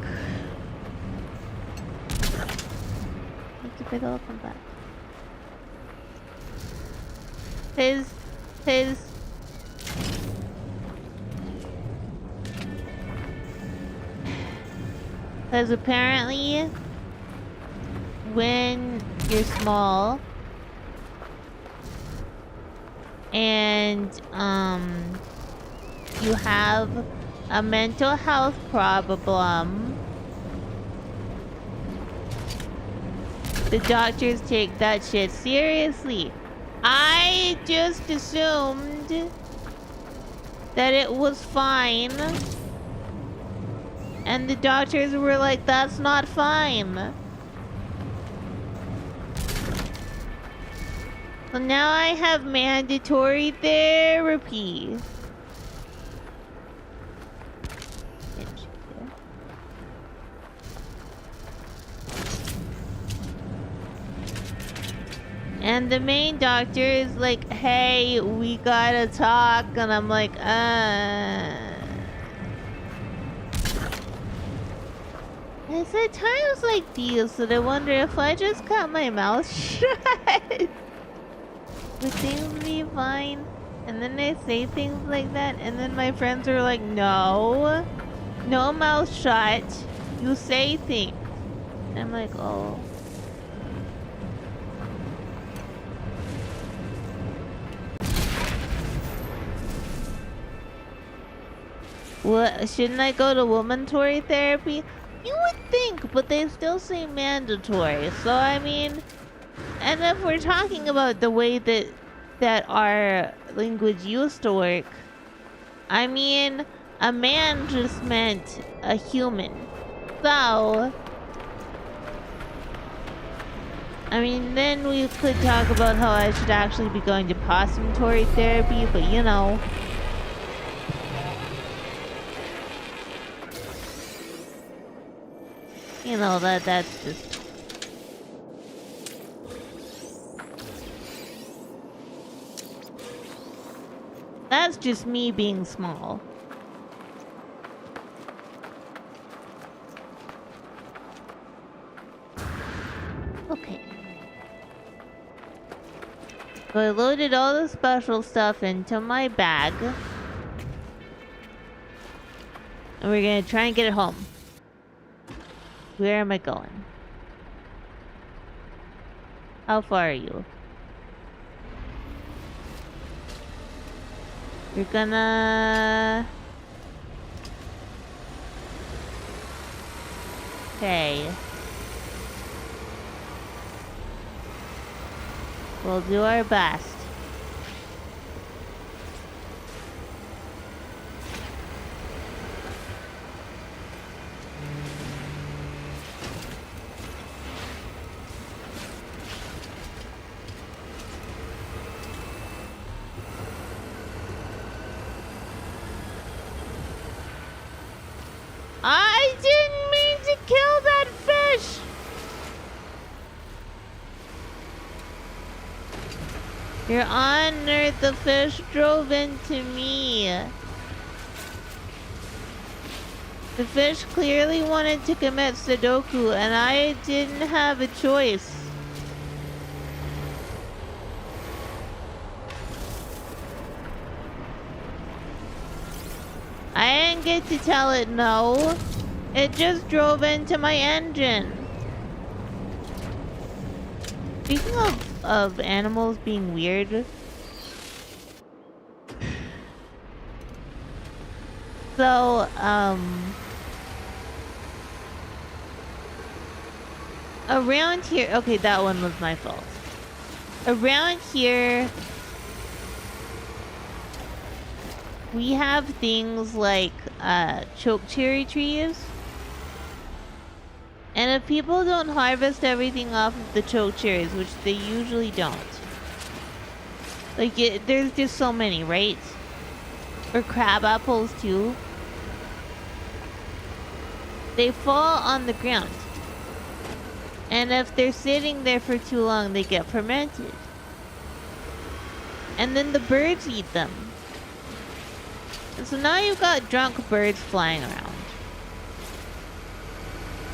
Let's pick up and back. His. Because apparently, when you're small and you have a mental health problem, the doctors take that shit seriously. I just assumed that it was fine. And the doctors were like, that's not fine. So now I have mandatory therapy. And the main doctor is like, hey, we gotta talk. And I'm like, It's at times like these that I wonder if I just cut my mouth shut, would things be fine? And then I say things like that, and then my friends are like, no, no mouth shut. You say things. And I'm like, oh. What? Shouldn't I go to womantory therapy? You would think, but they still say mandatory. So I mean, and if we're talking about the way that our language used to work, I mean, a man just meant a human. So, I mean, then we could talk about how I should actually be going to possumtory therapy, but you know. You know, that's just... That's just me being small. Okay. So I loaded all the special stuff into my bag. And we're gonna try and get it home. Where am I going? How far are you? You're gonna... Okay. We'll do our best. I didn't mean to kill that fish! Your Honor, the fish drove into me. The fish clearly wanted to commit Sudoku, and I didn't have a choice. I didn't get to tell it no. It just drove into my engine. Speaking of animals being weird. So, around here, okay, that one was my fault. Around here, we have things like choke cherry trees. And if people don't harvest everything off of the choke cherries, which they usually don't, like there's just so many, right? Or crab apples too. They fall on the ground. And if they're sitting there for too long, they get fermented. And then the birds eat them. And so now you've got drunk birds flying around.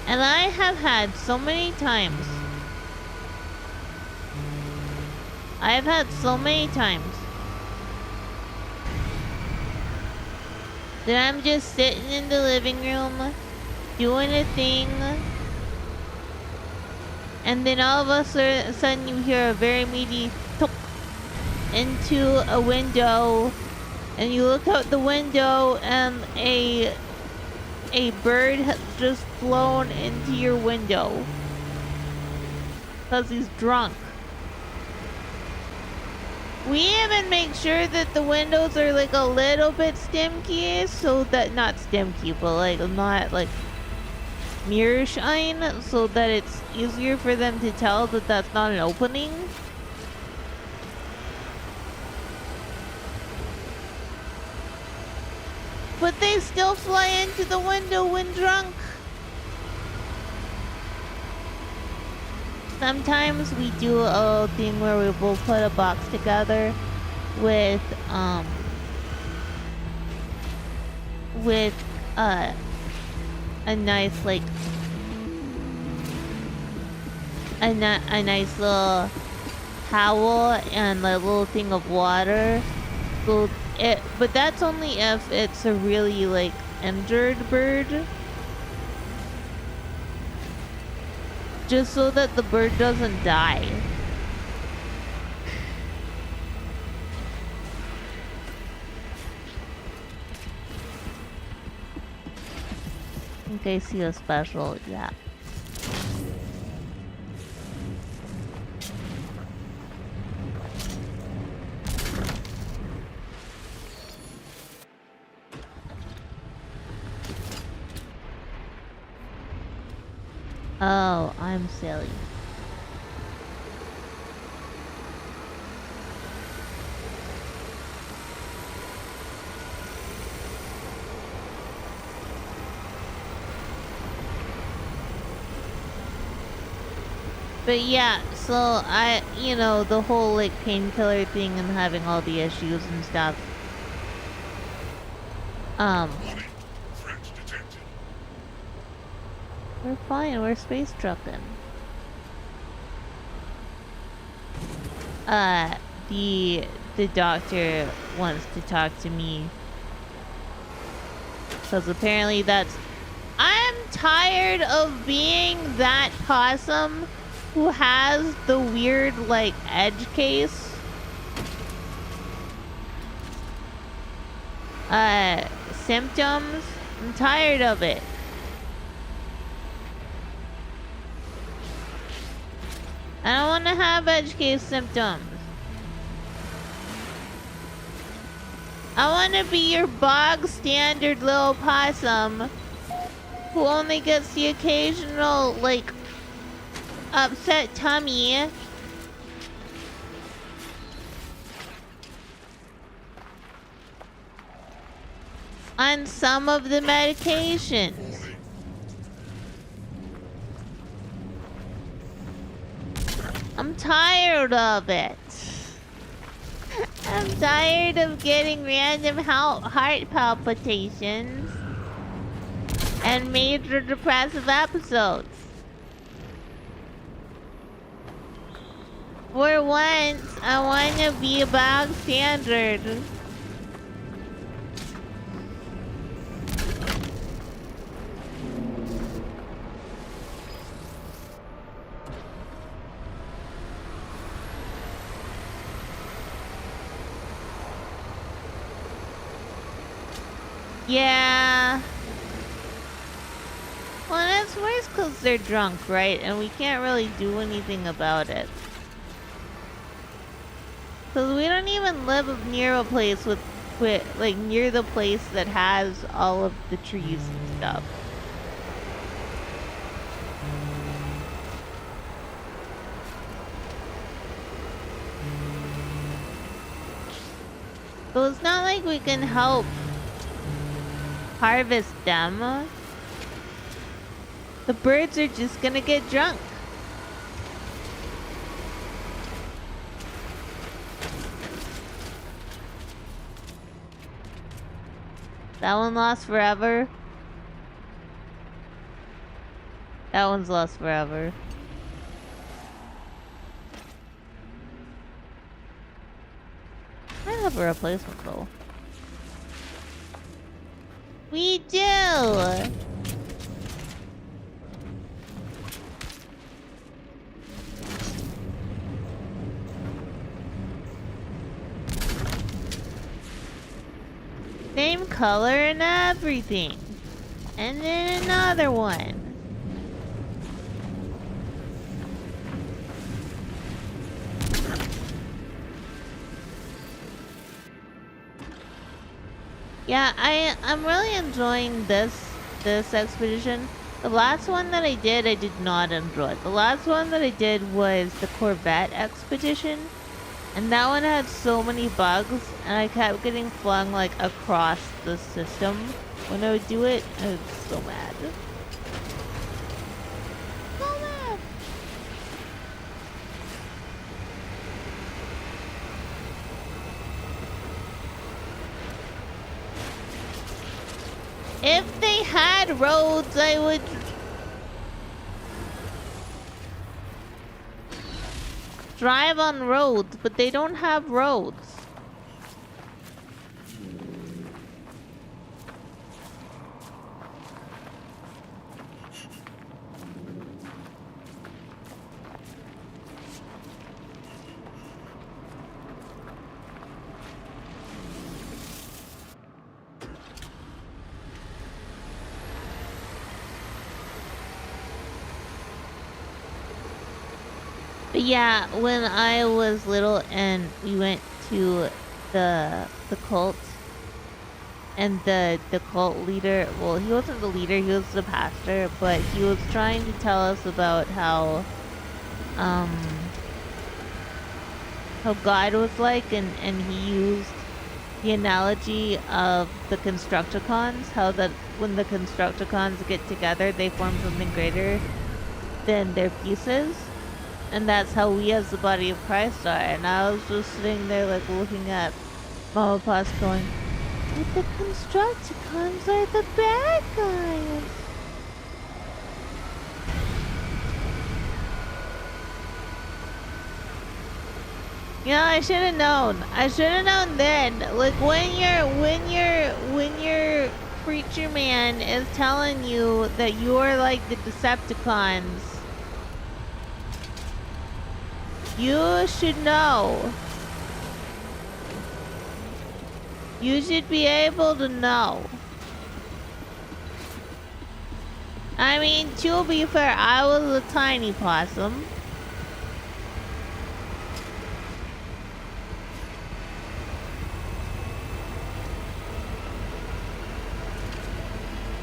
And I have had so many times. I have had so many times that I'm just sitting in the living room doing a thing, and then all of a sudden you hear a very meaty tok into a window, and you look out the window and a bird has just flown into your window because he's drunk. We even make sure that the windows are like a little bit stemky, so that, not stemky, but like not like mirror shine, so that it's easier for them to tell that that's not an opening. But they still fly into the window when drunk. Sometimes we do a thing where we will put a box together with a nice like a nice little towel and a little thing of water. So but that's only if it's a really like injured bird. Just so that the bird doesn't die. In case he was special, yeah. Oh, I'm silly. But yeah, so you know, the whole like painkiller thing and having all the issues and stuff. Warning. Threat detected. We're fine, we're space trucking. The doctor wants to talk to me. Because apparently I'm tired of being that possum who has the weird, like, edge case. Symptoms. I'm tired of it. I don't want to have edge case symptoms. I want to be your bog standard little possum who only gets the occasional, like, upset tummy. On some of the medications. I'm tired of it. I'm tired of getting random heart palpitations and major depressive episodes. For once, I want to be a bog standard. Yeah. Well, that's worse because they're drunk, right? And we can't really do anything about it. Because we don't even live near a place with, like, near the place that has all of the trees and stuff. So it's not like we can help harvest them. The birds are just gonna get drunk. That one lost forever. That one's lost forever. I have a replacement though. We do! Same color and everything. And then another one. Yeah, I'm really enjoying this expedition. The last one that I did not enjoy. The last one that I did was the Corvette expedition. And that one had so many bugs, and I kept getting flung like across the system when I would do it. I was so mad. So mad. If they had roads, I would drive on roads, but they don't have roads. But yeah, when I was little and we went to the cult, and the cult leader, well, he wasn't the leader, he was the pastor, but he was trying to tell us about how God was like, and he used the analogy of the Constructicons, how that when the Constructicons get together, they form something greater than their pieces. And that's how we as the body of Christ are. And I was just sitting there like looking at Mama Pa's going, but the Constructicons are the bad guys. You know, I should have known. I should have known then. Like when your preacher man is telling you that you're like the Decepticons, you should know. You should be able to know. I mean, to be fair, I was a tiny possum.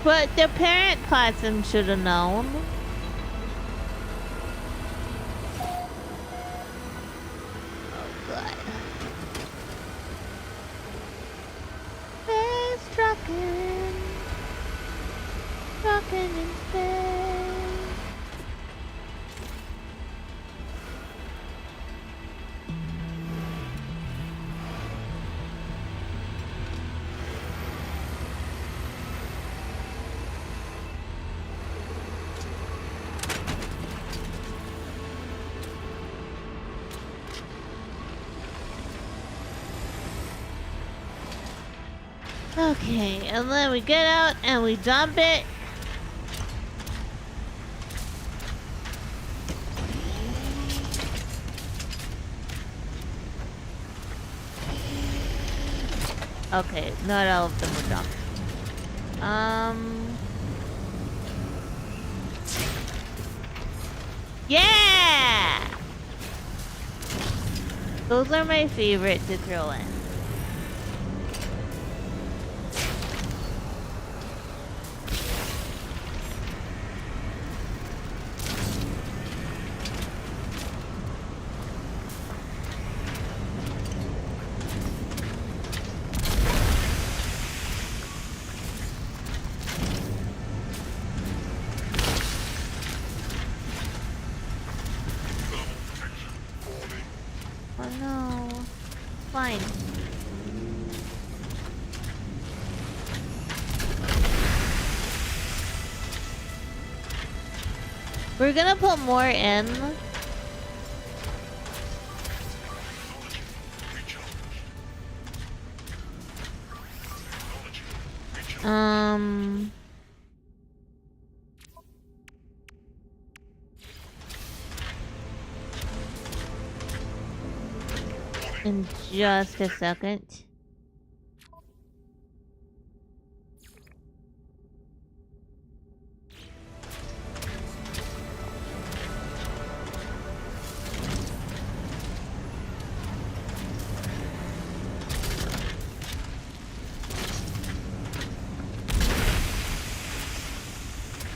But the parent possum should have known. Rockin' in space. Okay, and then we get out and we dump it. Okay, not all of them were dumped. Yeah! Those are my favorite to throw in. Oh no. Fine. We're gonna put more in. In just a second.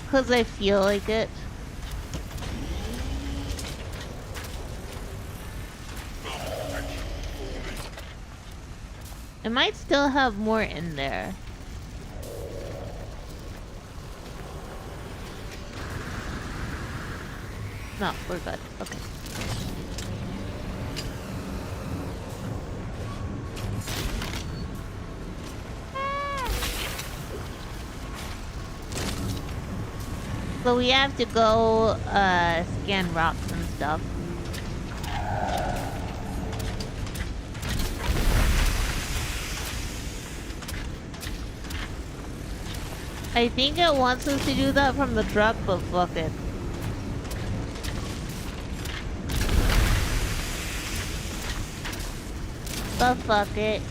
Because I feel like it. It might still have more in there. No, we're good. Okay. So we have to go scan rocks and stuff. I think it wants us to do that from the truck, but fuck it. But fuck it.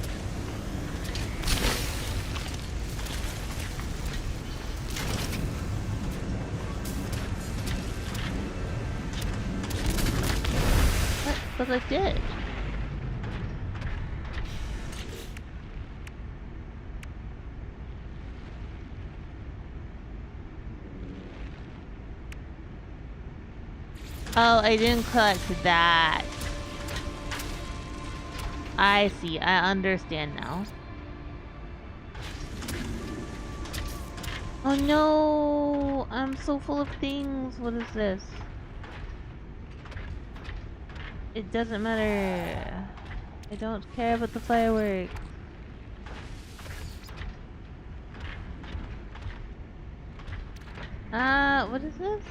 What? But I did. Oh, I didn't collect that. I see. I understand now. Oh no! I'm so full of things. What is this? It doesn't matter. I don't care about the fireworks. What is this?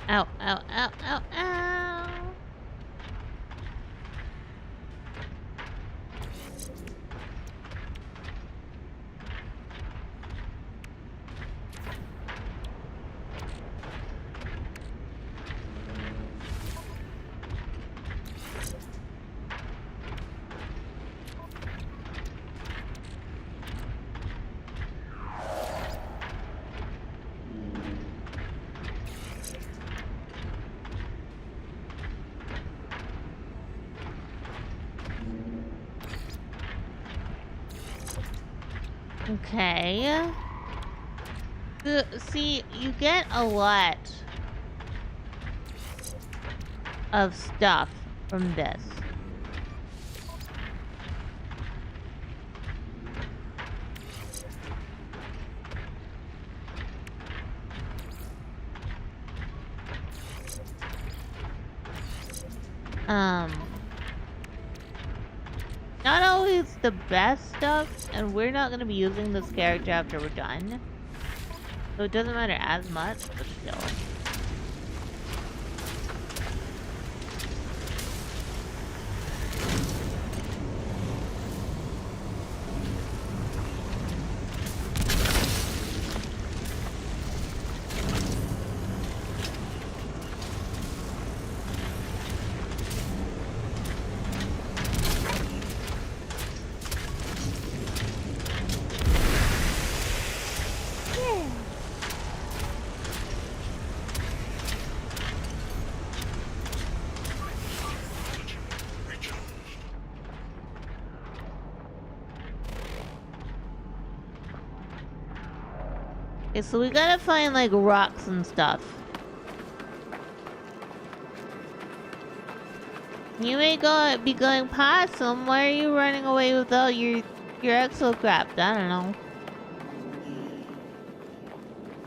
Ow, ow, ow, ow, ow! Okay. See, you get a lot of stuff from this. Not always the best stuff, and we're not gonna be using this character after we're done. So it doesn't matter as much, but still. Okay, so we gotta find like rocks and stuff. You may be going past them. Why are you running away without your exocraft? I don't know.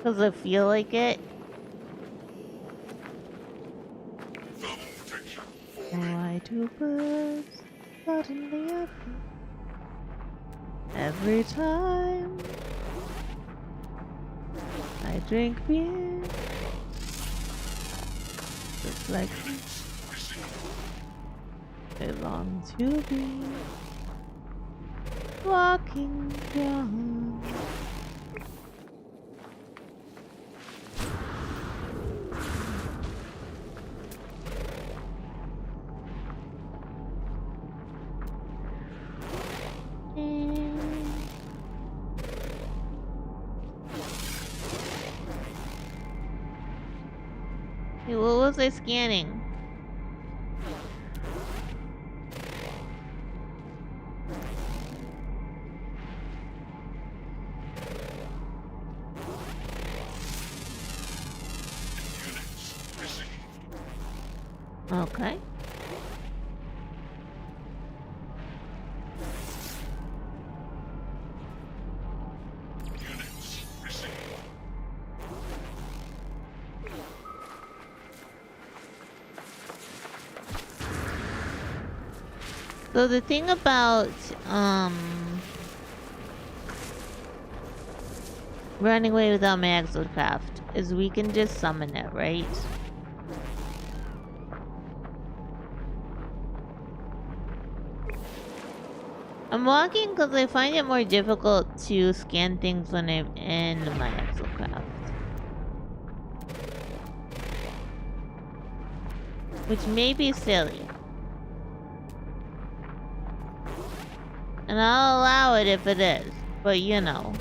Cause I feel like it. Why do birds suddenly appear? Every time I drink beer, it's like I long to be walking down. Hey, what was I scanning? Okay. So the thing about running away without my exocraft is we can just summon it, right? I'm walking because I find it more difficult to scan things when I'm in my exocraft. Which may be silly. And I'll allow it if it is, but you know.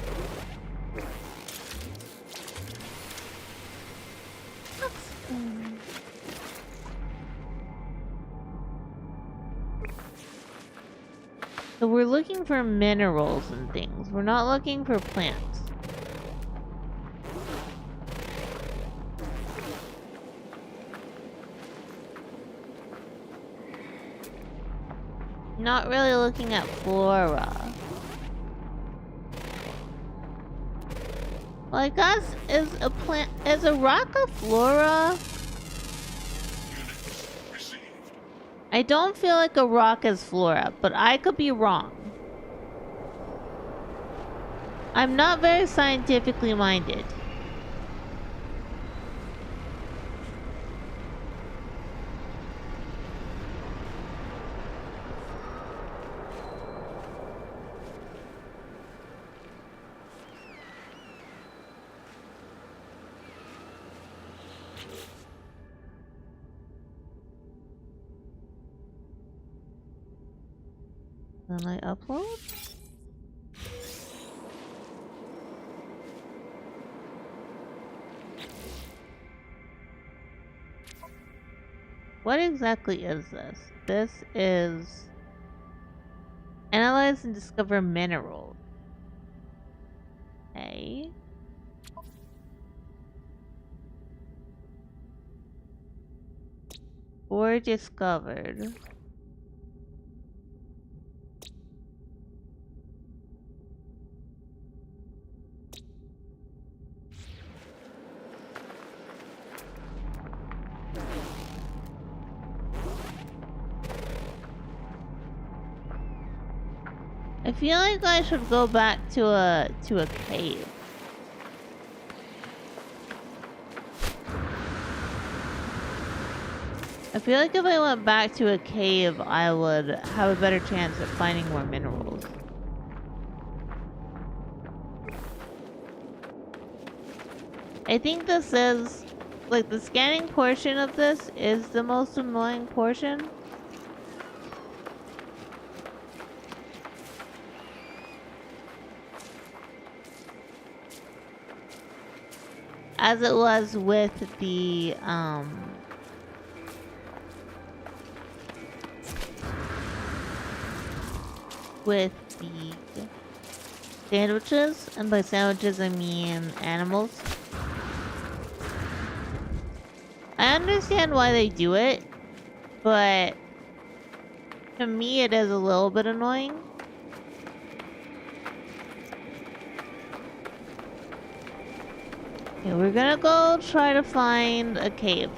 So we're looking for minerals and things. We're not looking for plants. Not really looking at flora. Well, I guess is a rock a flora? I don't feel like a rock is flora, but I could be wrong. I'm not very scientifically minded. Then I upload? What exactly is this? This is analyze and discover minerals. Okay. Or discovered. I feel like I should go back to a cave. I feel like if I went back to a cave, I would have a better chance at finding more minerals. I think this is, like, the scanning portion of this is the most annoying portion. As it was with the, sandwiches, and by sandwiches I mean animals. I understand why they do it, but to me it is a little bit annoying. Okay, we're gonna go try to find a cave.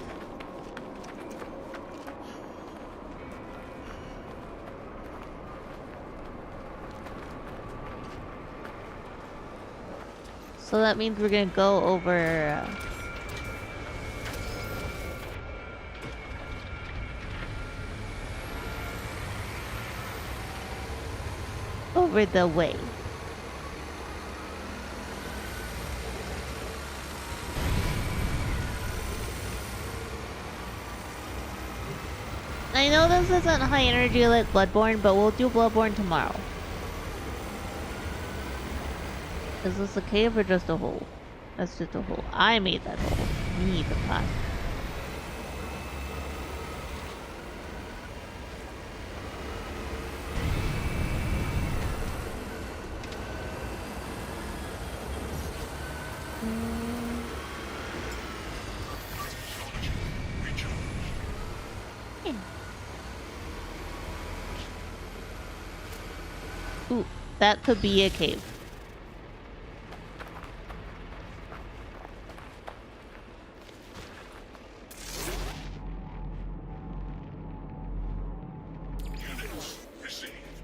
So that means we're gonna go over... over the way. I know this isn't high energy like Bloodborne, but we'll do Bloodborne tomorrow. Is this a cave or just a hole? That's just a hole. I made that hole. Me, the pot. Ooh, that could be a cave.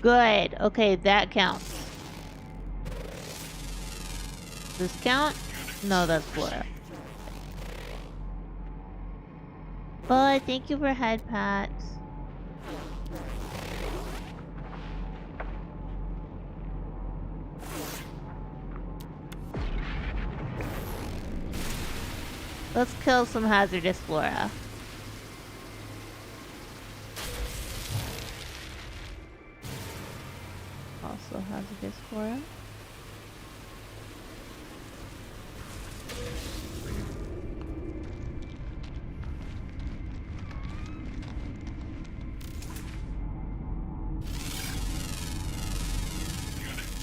Good. Okay, that counts. Does this count? No, that's Flora. But thank you for head pats. Let's kill some hazardous flora. Also hazardous flora.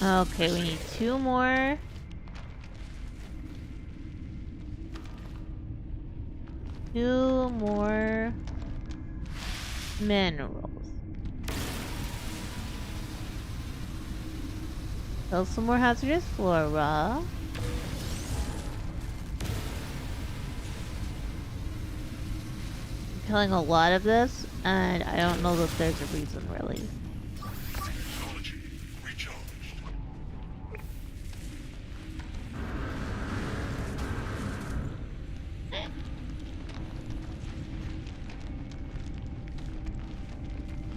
Okay, we need 2 more. Two more minerals. Kill some more hazardous flora. I'm killing a lot of this, and I don't know that there's a reason really.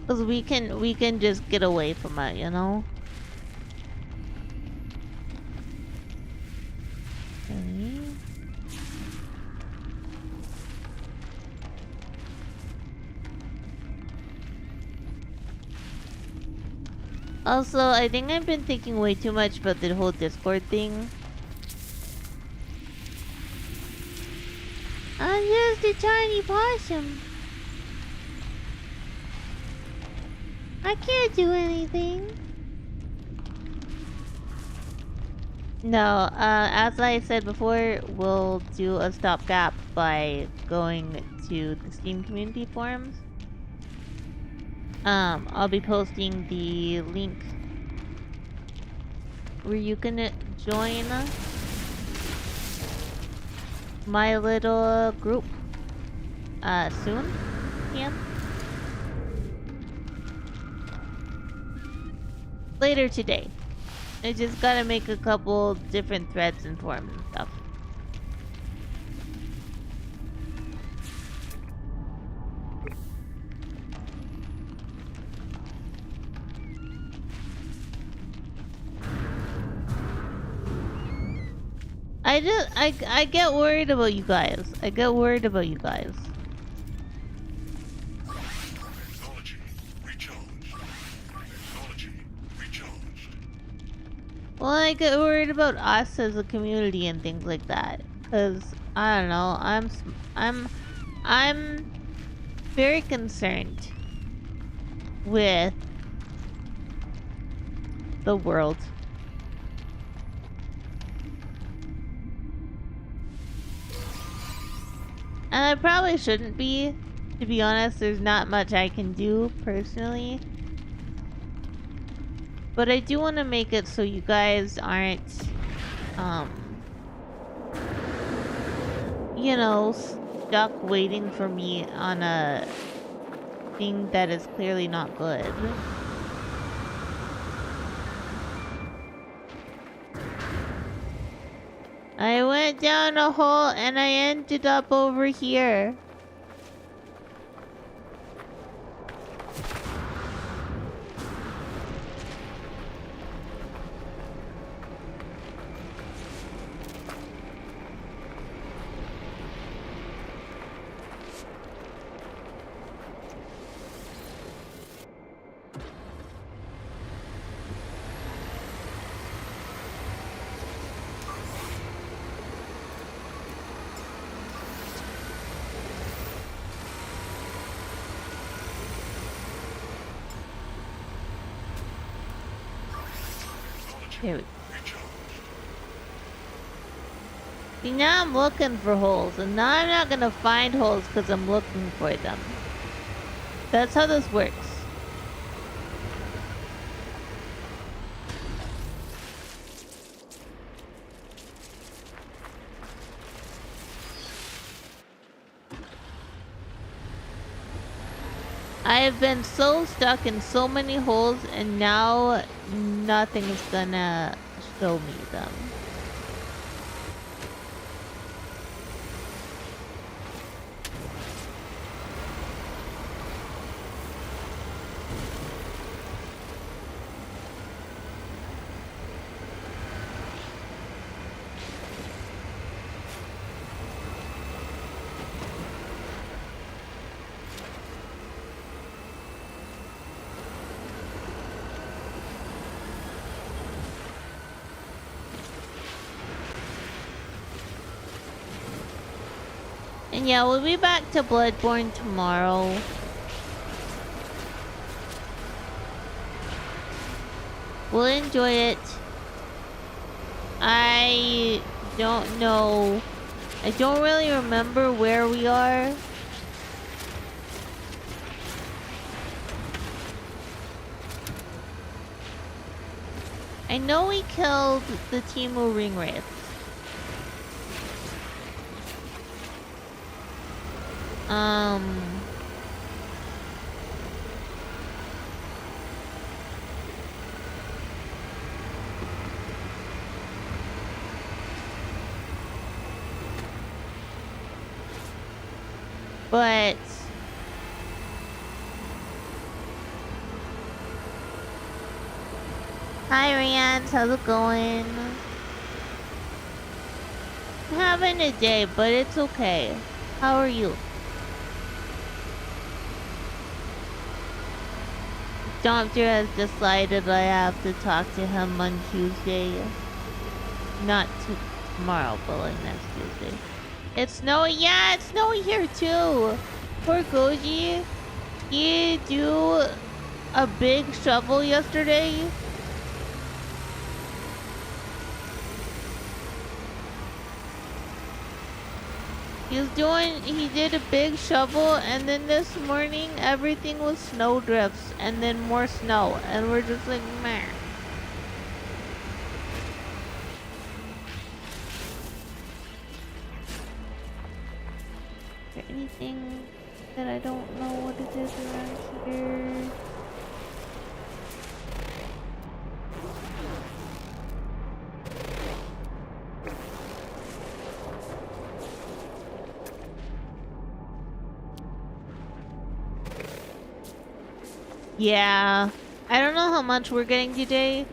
Cause we can just get away from it, you know? Okay. Also, I think I've been thinking way too much about the whole Discord thing. I'm just a tiny possum. I can't do anything. No, as I said before, we'll do a stopgap by going to the Steam community forums. I'll be posting the link where you can join my little group soon. Yeah. Later today. I just gotta make a couple different threads and forums and stuff. I get worried about you guys. I get worried about you guys. Well, I get worried about us as a community and things like that, cause I don't know. I'm very concerned with the world. And I probably shouldn't be. To be honest, there's not much I can do personally. But I do want to make it so you guys aren't, you know, stuck waiting for me on a thing that is clearly not good. I went down a hole and I ended up over here. Here we go. See, now I'm looking for holes, and now I'm not gonna find holes because I'm looking for them. That's how this works. I have been so stuck in so many holes, and now nothing is gonna show me them. And yeah, we'll be back to Bloodborne tomorrow. We'll enjoy it. I don't know. I don't really remember where we are. I know we killed the Timu ring wraith. But hi Rian, how's it going? I'm having a day, but it's okay. How are you? Doctor has decided I have to talk to him on Tuesday. Not tomorrow, but like next Tuesday. It's snowy. Yeah, it's snowy here too. Poor Goji. He do a big shovel yesterday. He did a big shovel, and then this morning everything was snow drifts and then more snow, and we're just like, meh. Is there anything that I don't know what it is around here? Yeah, I don't know how much we're getting today,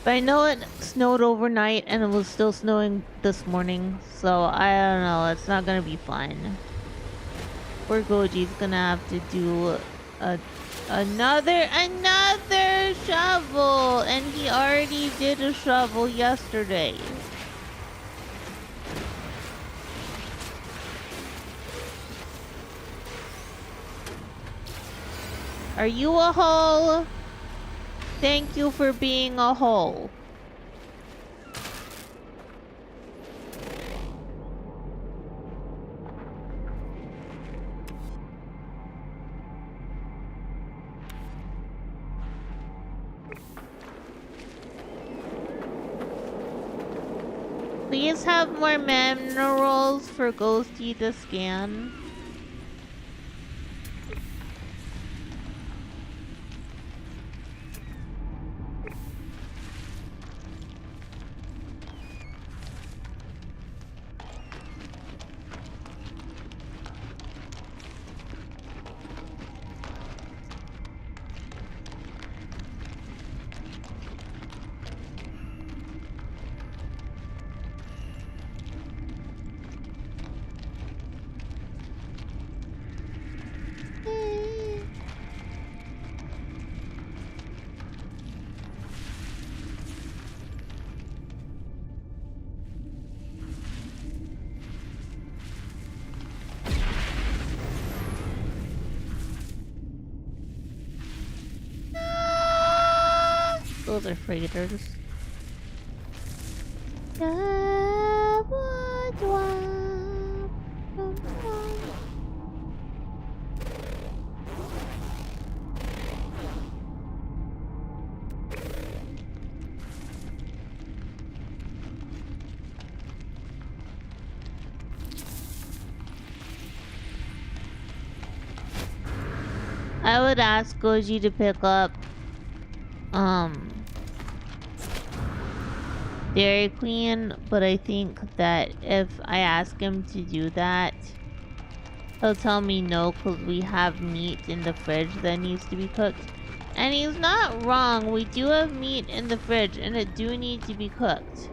but I know it snowed overnight and it was still snowing this morning, so I don't know, it's not gonna be fun. Poor Goji's gonna have to do another shovel, and he already did a shovel yesterday. Are you a hole? Thank you for being a hole. Please have more minerals for Ghostie to scan. those are freighters. I would ask Goji to pick up Dairy Queen, but I think that if I ask him to do that, he'll tell me no because we have meat in the fridge that needs to be cooked. And he's not wrong, we do have meat in the fridge and it do need to be cooked.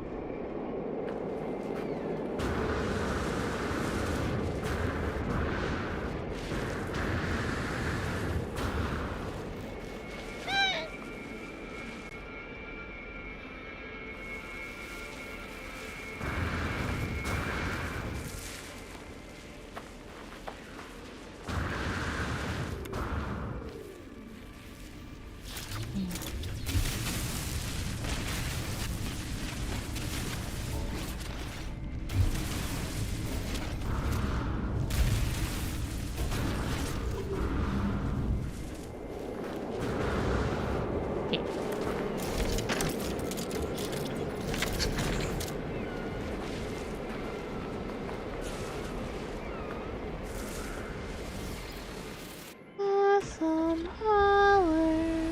Awesome power.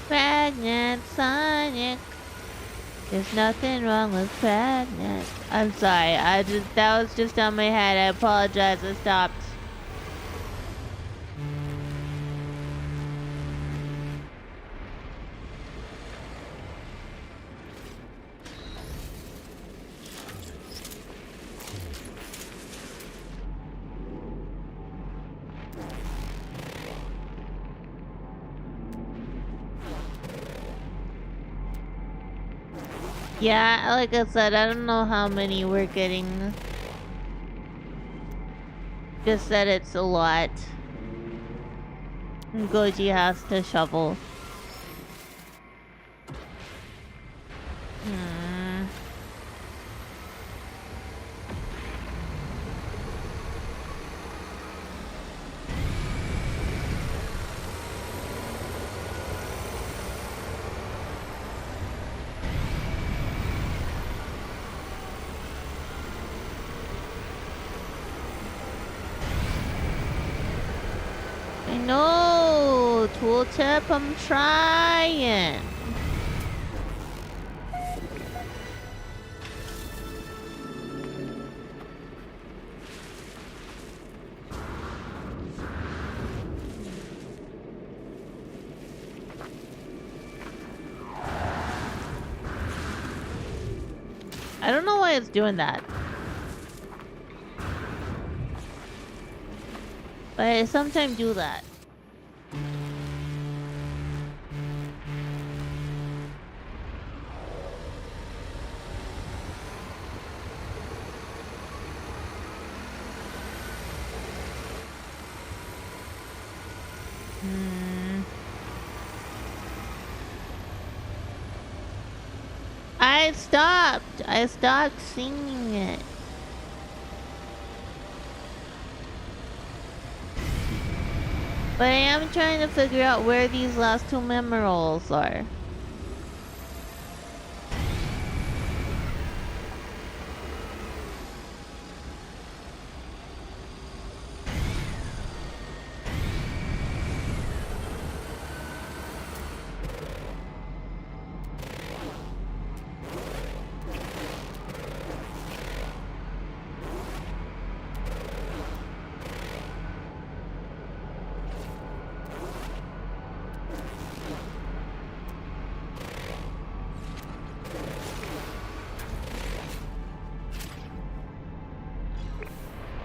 Pregnant Sonic. There's nothing wrong with pregnant. I'm sorry, that was just on my head. I apologize, I stopped. Yeah, like I said, I don't know how many we're getting. Just that it's a lot. And Goji has to shovel. No, tooltip, I'm trying. I don't know why it's doing that. But I sometimes do that. I stopped singing it. But I am trying to figure out where these last two minerals are.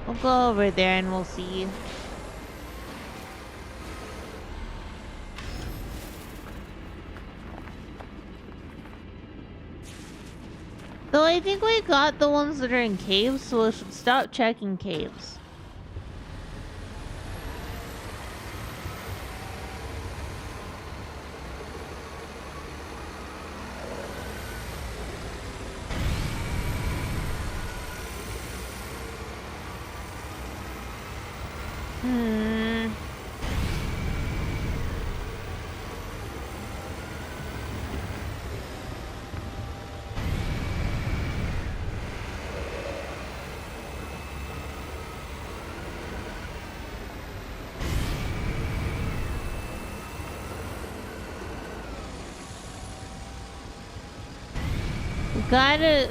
We'll go over there and we'll see. Though I think we got the ones that are in caves, so we should stop checking caves.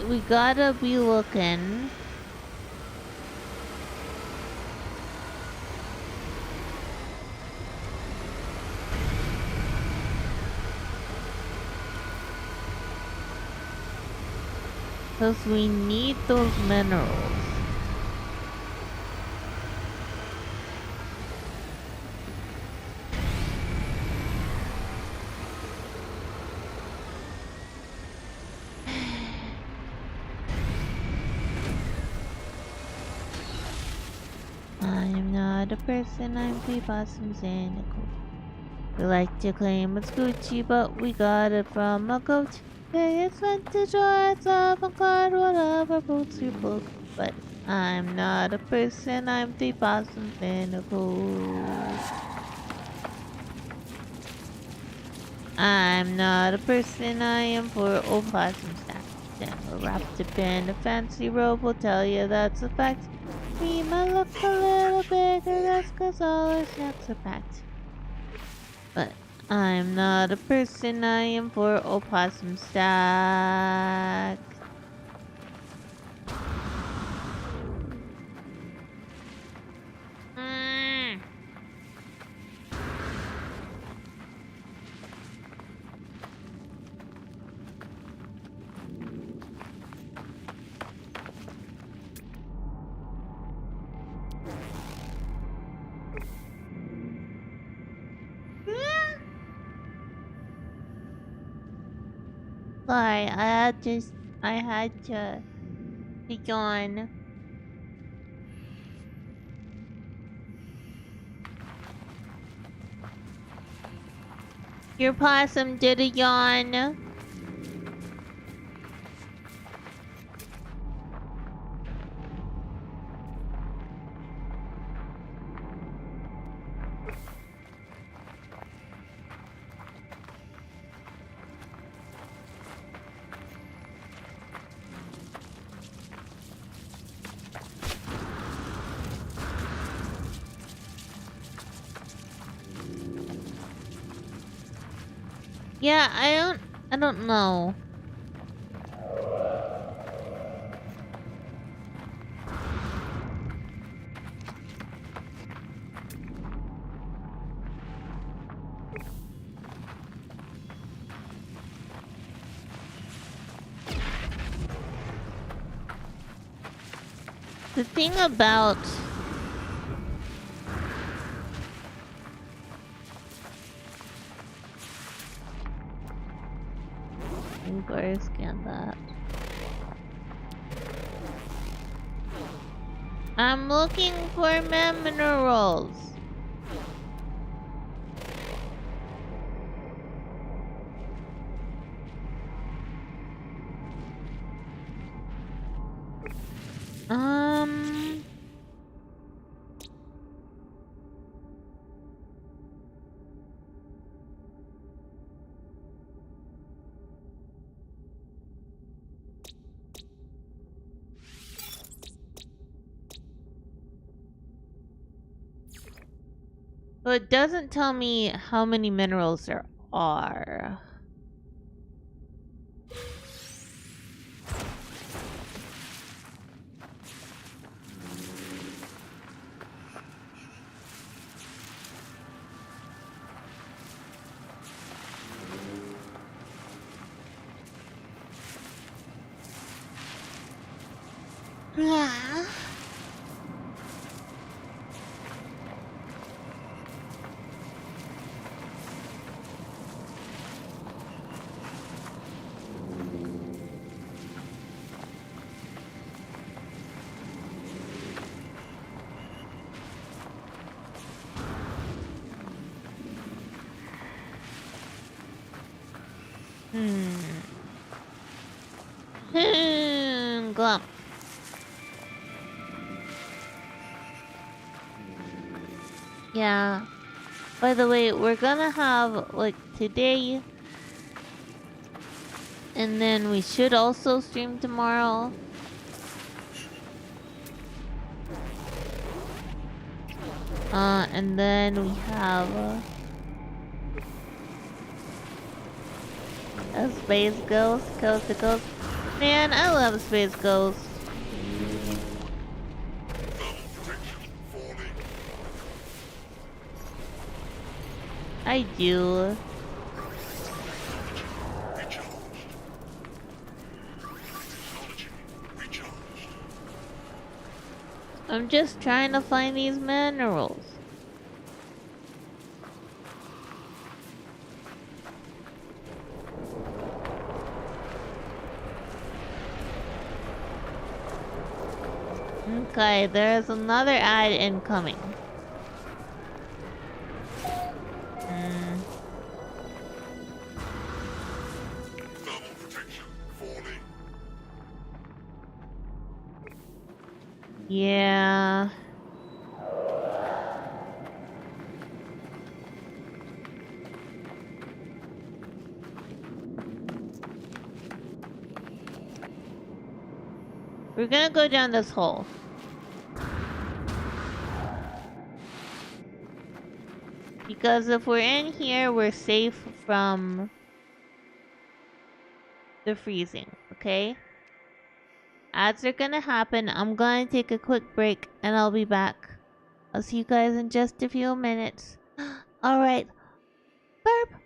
We gotta be looking. Because we need those minerals. I'm not a person, I'm the possums and a goat. We like to claim it's Gucci, but we got it from a goat. Hey, it's vintage or it's avant-garde, whatever boots your book. But I'm not a person, I'm the possums and a goat. I'm not a person, I am for old possum snacks. And we're wrapped up in a fancy robe, will tell you that's a fact. We might look a little bigger, that's cause all our snacks are packed. But I'm not a person, I am for opossum stack. Sorry, I had to yawn. Your possum did a yawn. Yeah, I don't know. The thing about where is scan that? I'm looking for minerals. But it doesn't tell me how many minerals there are. Yeah. Glump. Yeah. By the way, we're gonna have like today, and then we should also stream tomorrow. And then we have a Space Ghost, Coast to Coast. Man, I love Space Ghost. I do. I'm just trying to find these minerals. Okay, there's another ad incoming. Yeah. We're gonna go down this hole. Because if we're in here, we're safe from the freezing, okay? Ads are gonna happen. I'm gonna take a quick break and I'll be back. I'll see you guys in just a few minutes. Alright. Burp.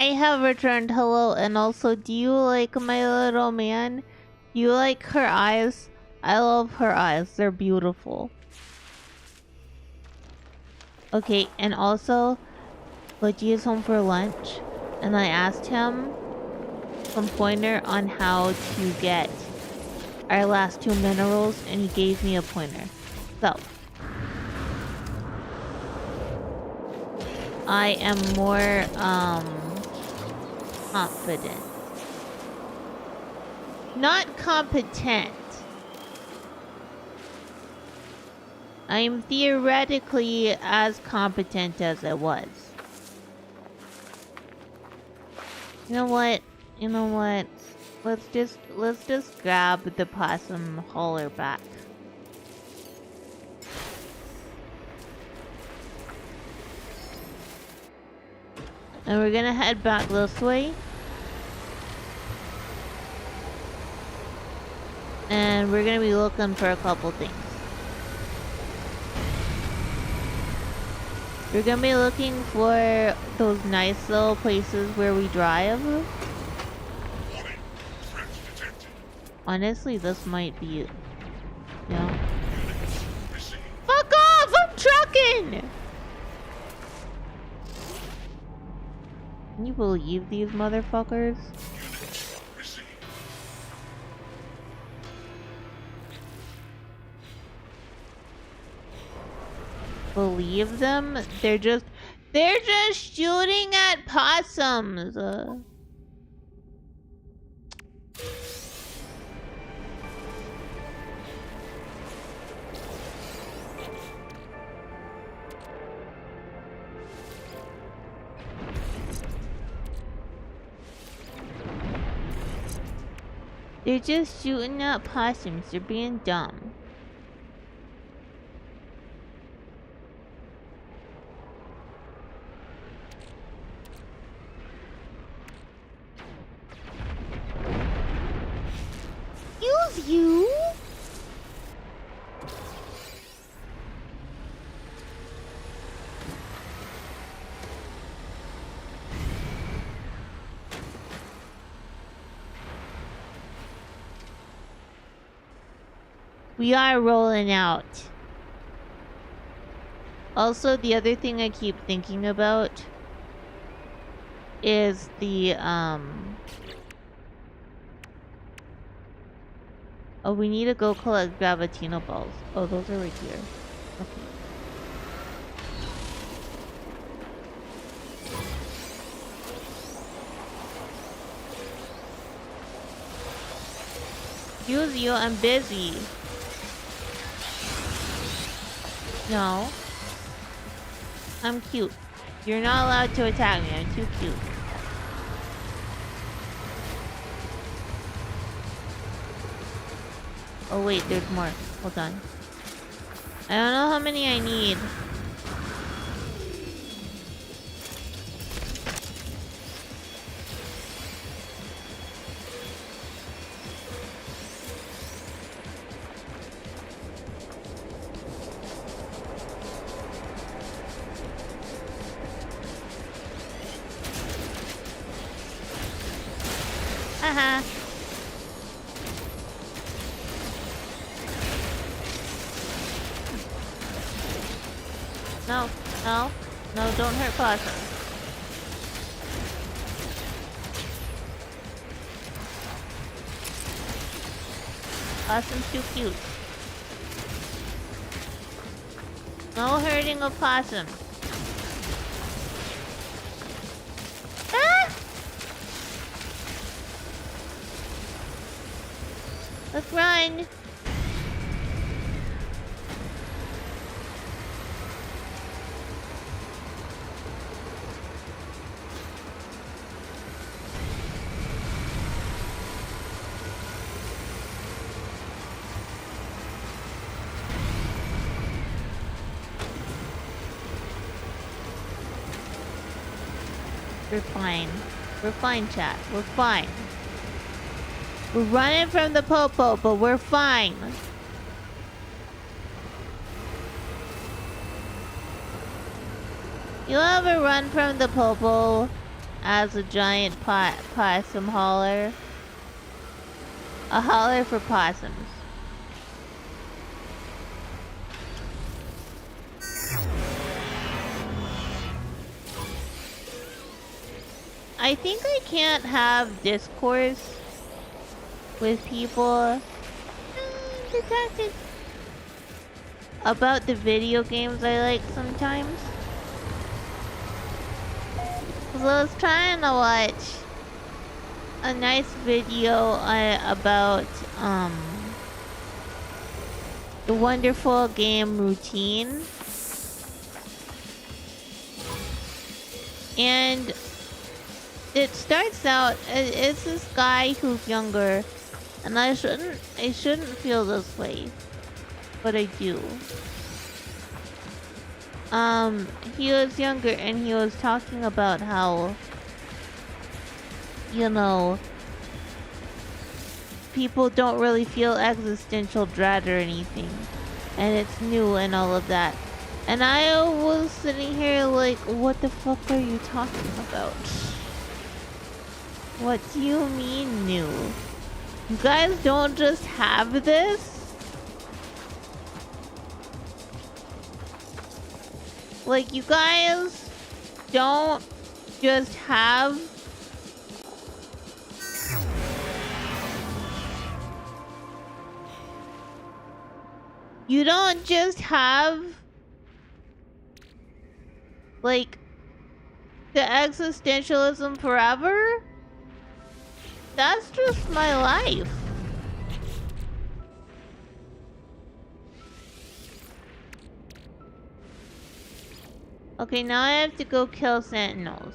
I have returned hello, and also, do you like my little man? Do you like her eyes? I love her eyes. They're beautiful. Okay, and also, Goji is home for lunch, and I asked him some pointer on how to get our last 2 minerals, and he gave me a pointer. So, I am more, confident. Not competent. I am theoretically as competent as I was. You know what? You know what? Let's just grab the possum hauler back. And we're gonna head back this way. And we're gonna be looking for a couple things. We're gonna be looking for those nice little places where we drive. Warning. Threat detected. Honestly, this might be it. Yeah. Units received. Fuck off! I'm trucking! Can you believe these motherfuckers? Units received. Believe them? They're just shooting at possums. They're just shooting at possums. They're being dumb. Excuse you? We are rolling out. Also, the other thing I keep thinking about is the, oh, we need to go collect Gravitino balls. Oh, those are right here. Okay. Excuse you, I'm busy. No. I'm cute. You're not allowed to attack me. I'm too cute. Oh wait, there's more. Hold on. I don't know how many I need. Haha. No, no, no, don't hurt Possum. Possum's too cute. No hurting of Possum. Ah! Let's run. We're fine. We're fine, chat. We're fine. We're running from the popo, but we're fine. You ever run from the popo as a giant possum hauler. A hauler for possums. I think I can't have discourse with people detected about the video games I like sometimes. 'Cause I was trying to watch a nice video about the wonderful game Routine. And it starts out, it's this guy who's younger, and I shouldn't feel this way, but I do. He was younger and he was talking about how, you know, people don't really feel existential dread or anything, and it's new and all of that. And I was sitting here like, what the fuck are you talking about? What do you mean new? You guys don't just have this? Like, you guys don't just have... You don't just have... like, the existentialism forever? That's just my life. Okay, now I have to go kill sentinels.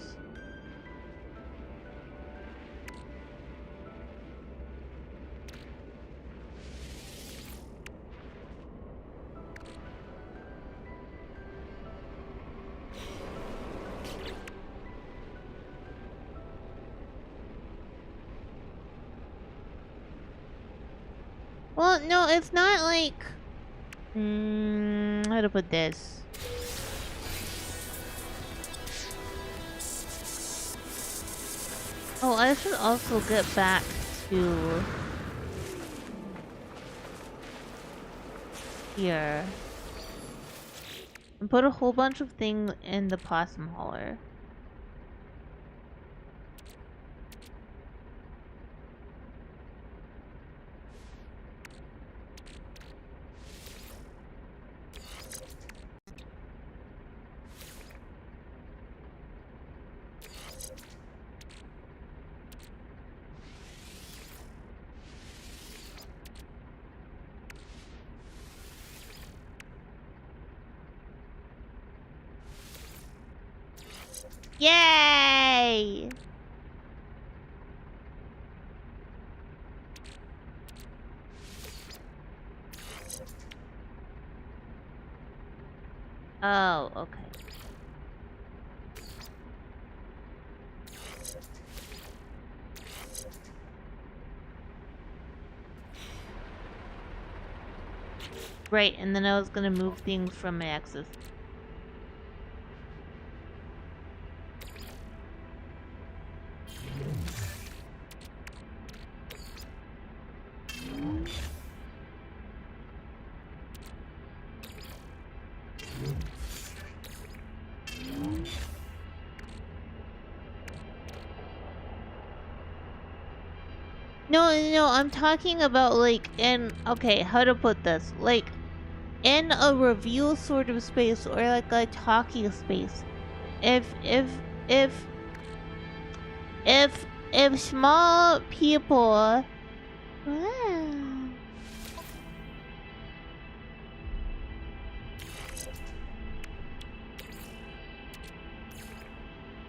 Well, no, it's not like... how to put this? Oh, I should also get back to... here. And put a whole bunch of things in the possum hauler. Yay! Oh, okay. Right, and then I was gonna move things from my axis. No, I'm talking about like okay, how to put this? Like in a review sort of space or like a talking space. If small people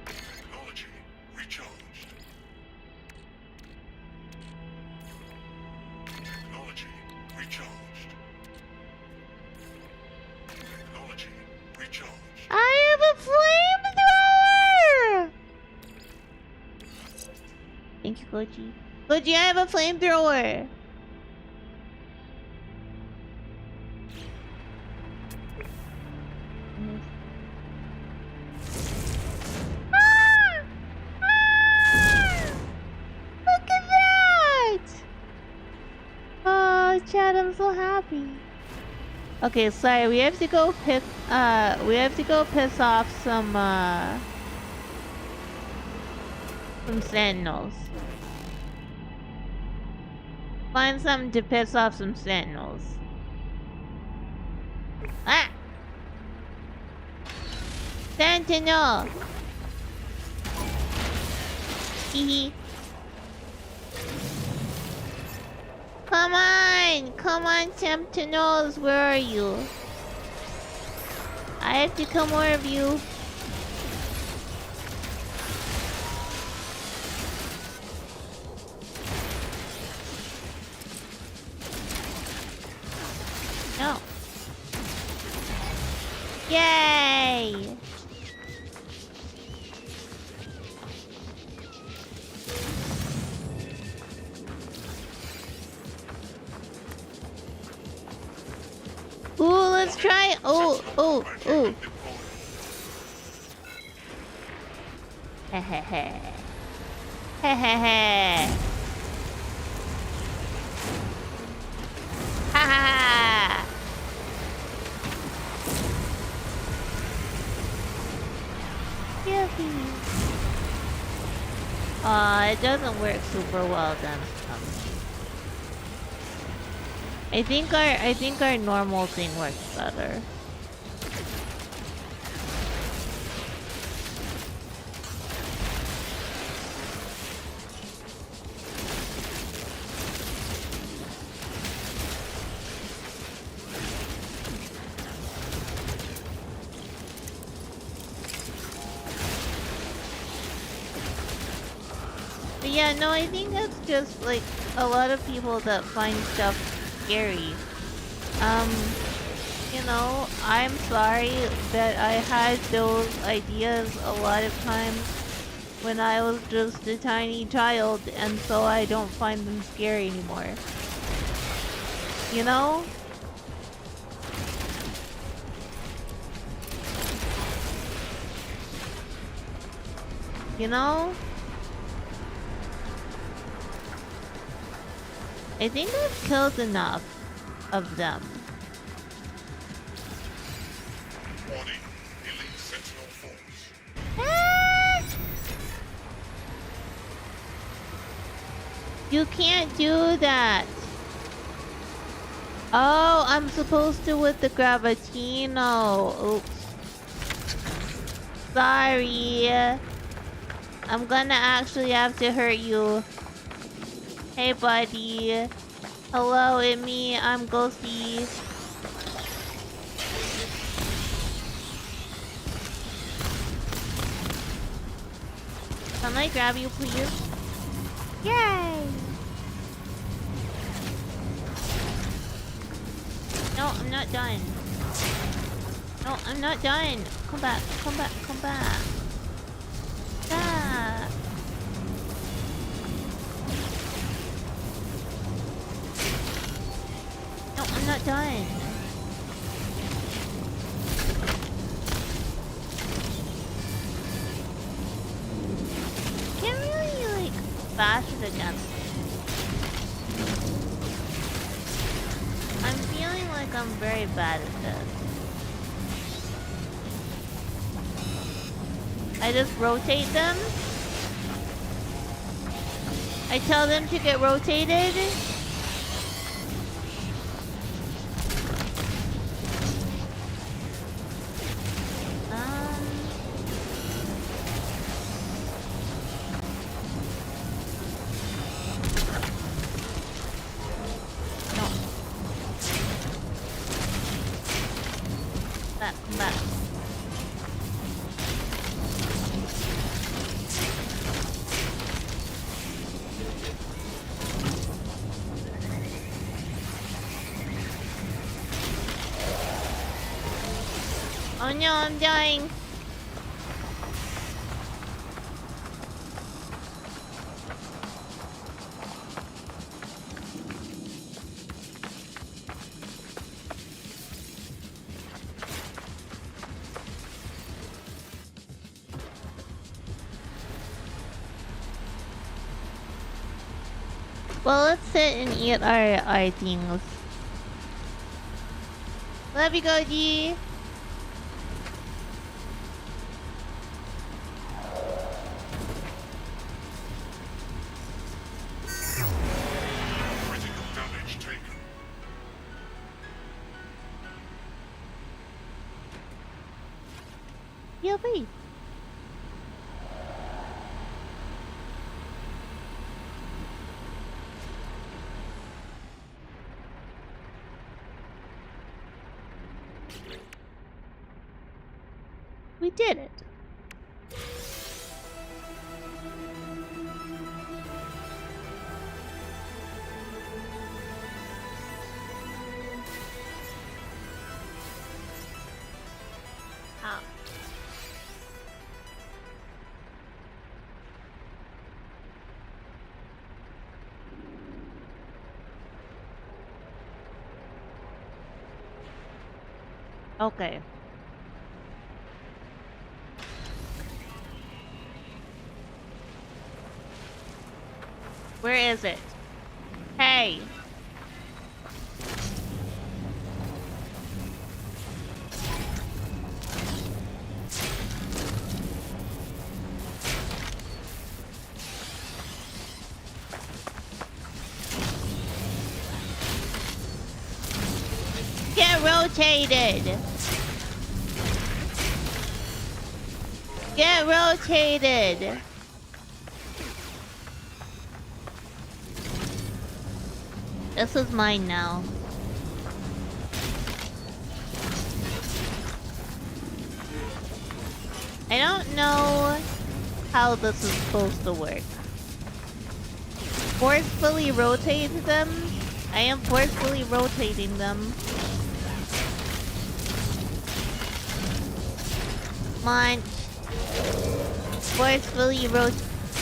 Technology recharged. Technology recharged. Technology recharged. I have a flamethrower! Thank you, Goji. Goji, I have a flamethrower! Ah! Ah! Yuppie. Okay, sorry, we have to go piss off some sentinels. Find something to piss off some sentinels. Ah! Sentinel! Hee. Come on, Sentinels, where are you? I have to kill more of you. No. Yay! Ooh, let's try. Oh. Hehehe. Hehehe. Ha ha. Yuppie. It doesn't work super well then. I think our normal thing works better. But yeah, no, I think that's just like a lot of people that find stuff scary. You know, I'm sorry that I had those ideas a lot of times when I was just a tiny child, and so I don't find them scary anymore. You know? You know? I think I've killed enough of them. Warning, elite sentinel force. You can't do that. Oh, I'm supposed to with the Gravitino. Oops. Sorry. I'm gonna actually have to hurt you. Hey, buddy. Hello, it's me. I'm Ghostie. Can I grab you, please? Yay! No, I'm not done. No, I'm not done. Come back, come back, come back. Back. No, I'm not done. Can't really, like, bash it against it. I'm feeling like I'm very bad at this. I just rotate them. I tell them to get rotated. No. Back, come back. Oh no, I'm dying. Well, let's sit and eat our things. Love you, Goji. Critical damage taken. Feel free. We did it. Ah. Okay. Where is it? Hey! Get rotated! Get rotated! This is mine now. I don't know how this is supposed to work. Forcefully rotate them? I am forcefully rotating them. Come on. Forcefully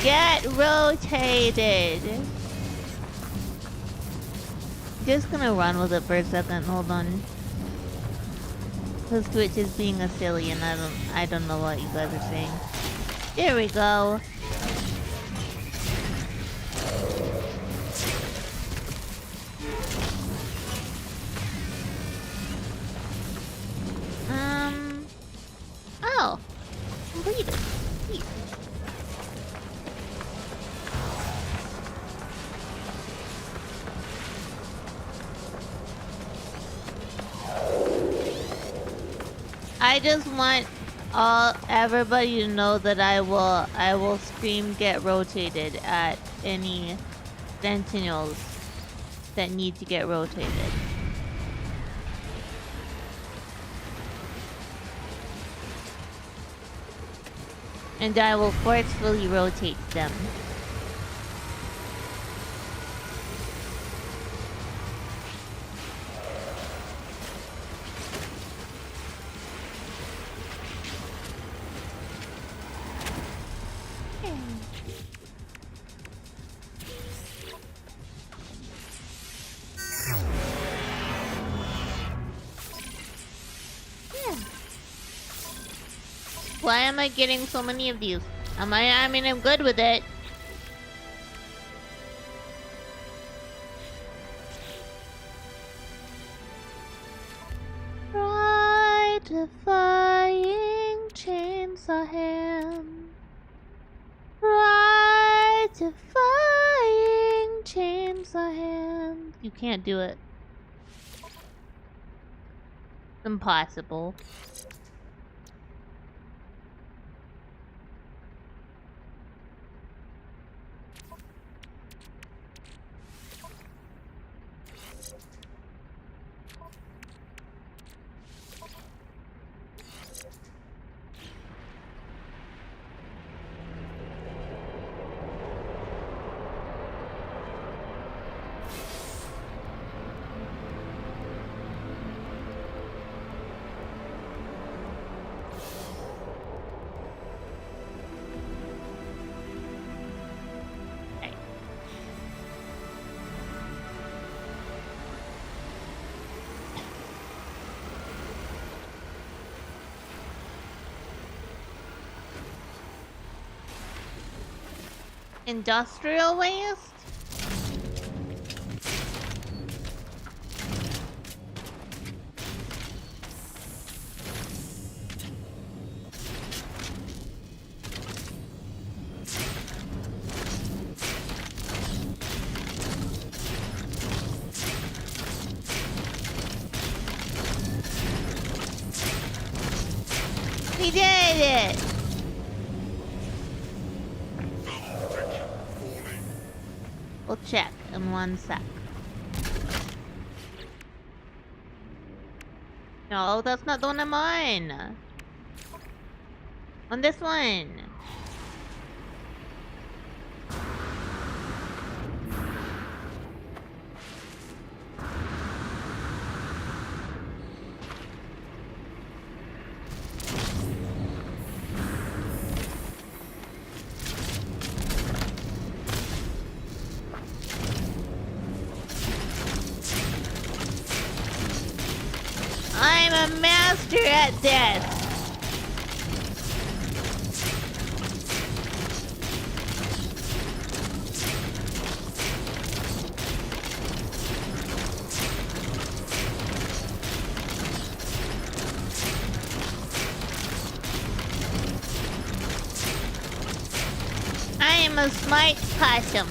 get rotated! Just gonna run with it for a second, hold on. Cause Twitch is being a silly and I don't know what you guys are saying. There we go. Oh. Completed. Sweet. I just want everybody to know that I will scream get rotated at any sentinels that need to get rotated. And I will forcefully rotate them. Why am I getting so many of these? I mean, I'm good with it. Right defying chainsaw hand. Right defying chainsaw hand. You can't do it. Impossible. Industrial waste? We did it! Thermal protection falling. We'll check in 1 sec. No, that's not the one I'm on. On this one. I'm a master at this. I am a smart possum.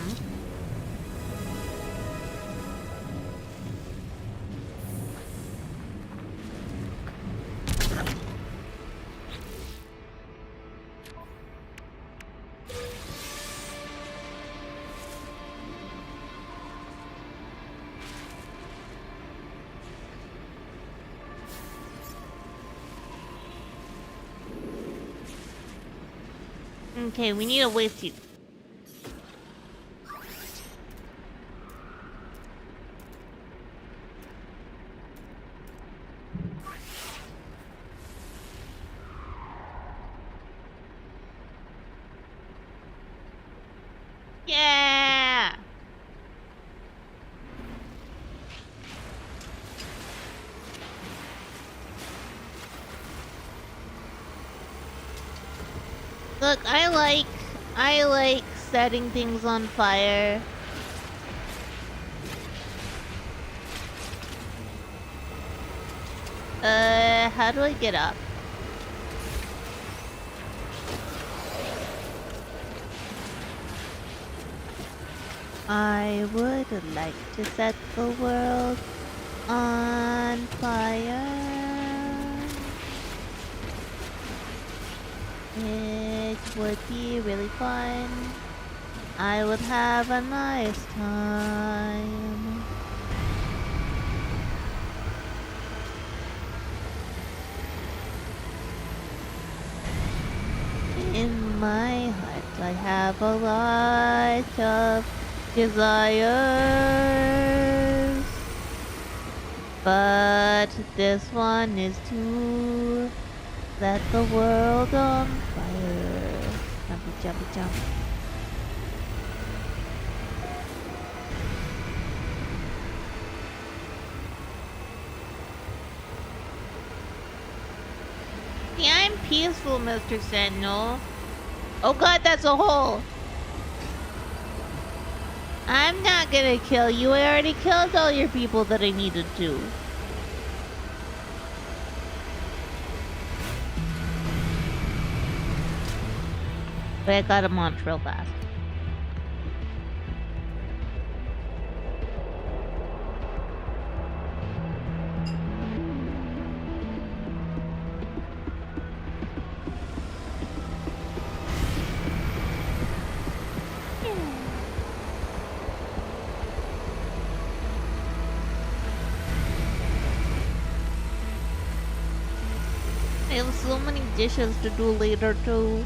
Okay, we need a wetsuit. Yeah! Look, I like setting things on fire. How do I get up? I would like to set the world on fire. It would be really fun. I would have a nice time. In my heart, I have a lot of desires, but this one is to set the world on fire. Jumpy, jumpy, jump. See, I'm peaceful, Mr. Sentinel. Oh god, that's a hole! I'm not gonna kill you. I already killed all your people that I needed to. But I got him launched real fast. I have so many dishes to do later too.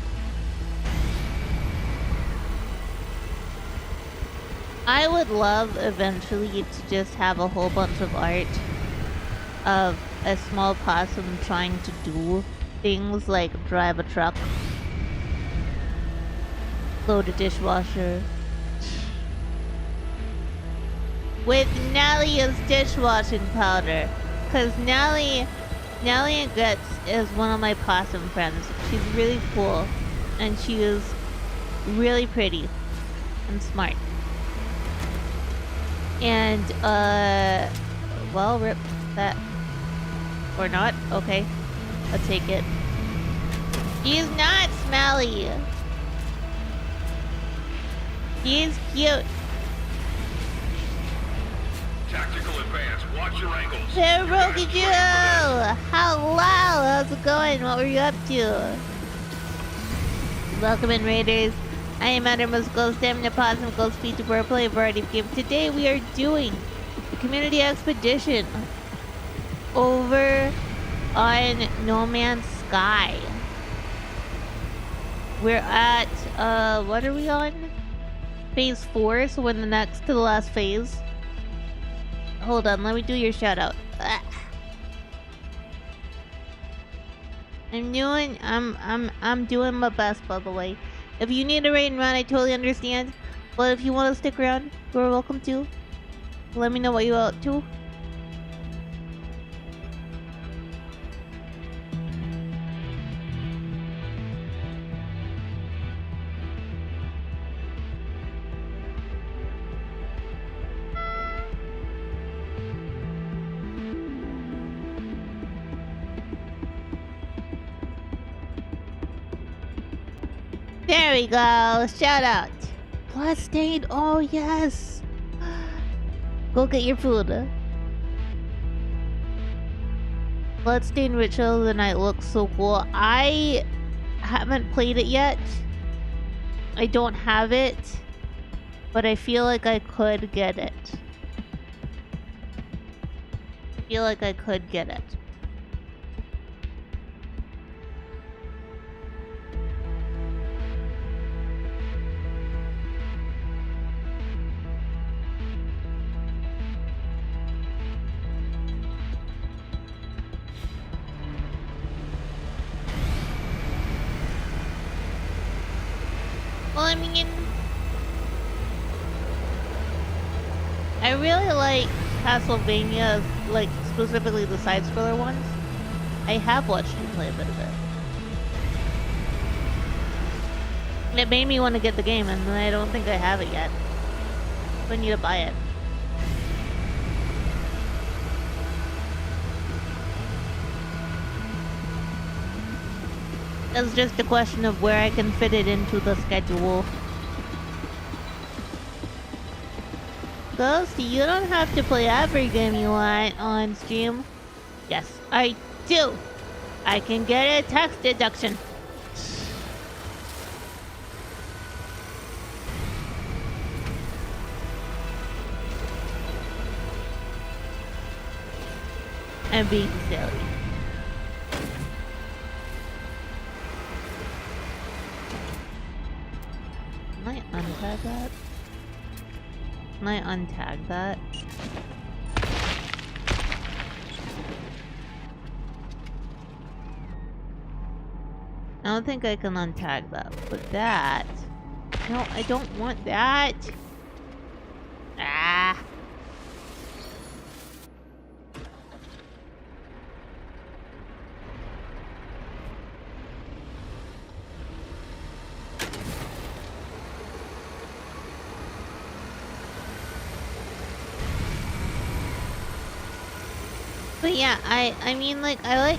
I would love eventually to just have a whole bunch of art of a small possum trying to do things like drive a truck, load a dishwasher, with Nelly's dishwashing powder. Cause Nelly and Guts is one of my possum friends. She's really cool, and she is really pretty and smart. And well, rip that or not. Okay, I'll take it. He's not smelly. He's cute. Tactical advance. Watch your angles. Rocky Joe! Hello! How's it going? What were you up to? Welcome in, Raiders. I am Outermost Ghost. I'm the Possum Ghost Feature for a play variety of game. Today we are doing a community expedition over on No Man's Sky. We're at, what are we on? Phase 4, so we're in the next to the last phase. Hold on, let me do your shout out. I'm doing my best, by the way. If you need a raid and run, I totally understand. But if you want to stick around, you're welcome to. Let me know what you're up to. There we go. Shout out. Bloodstained. Oh, yes. Go get your food. Bloodstained Ritual of the Night looks so cool. I haven't played it yet. I don't have it. But I feel like I could get it. Well, I mean, I really like Castlevania, like specifically the side-scroller ones. I have watched you play a bit of it. It made me want to get the game, and I don't think I have it yet. I need to buy it. It's just a question of where I can fit it into the schedule. Ghostie, you don't have to play every game you want on stream. Yes, I do. I can get a tax deduction. I'm being silly. Can I untag that? Can I untag that? I don't think I can untag that, but that... No, I don't want that! Ah! But yeah, I mean, like, I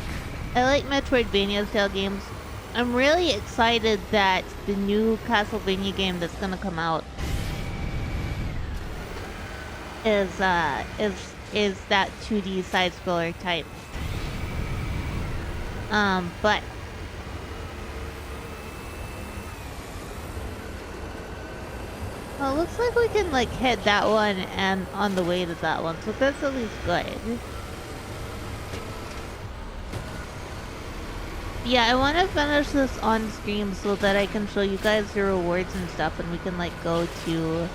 like Metroidvania style games. I'm really excited that the new Castlevania game that's gonna come out is that 2D side scroller type. But well, it looks like we can like hit that one and on the way to that one, so that's at least good. Yeah, I want to finish this on stream so that I can show you guys the rewards and stuff, and we can like go to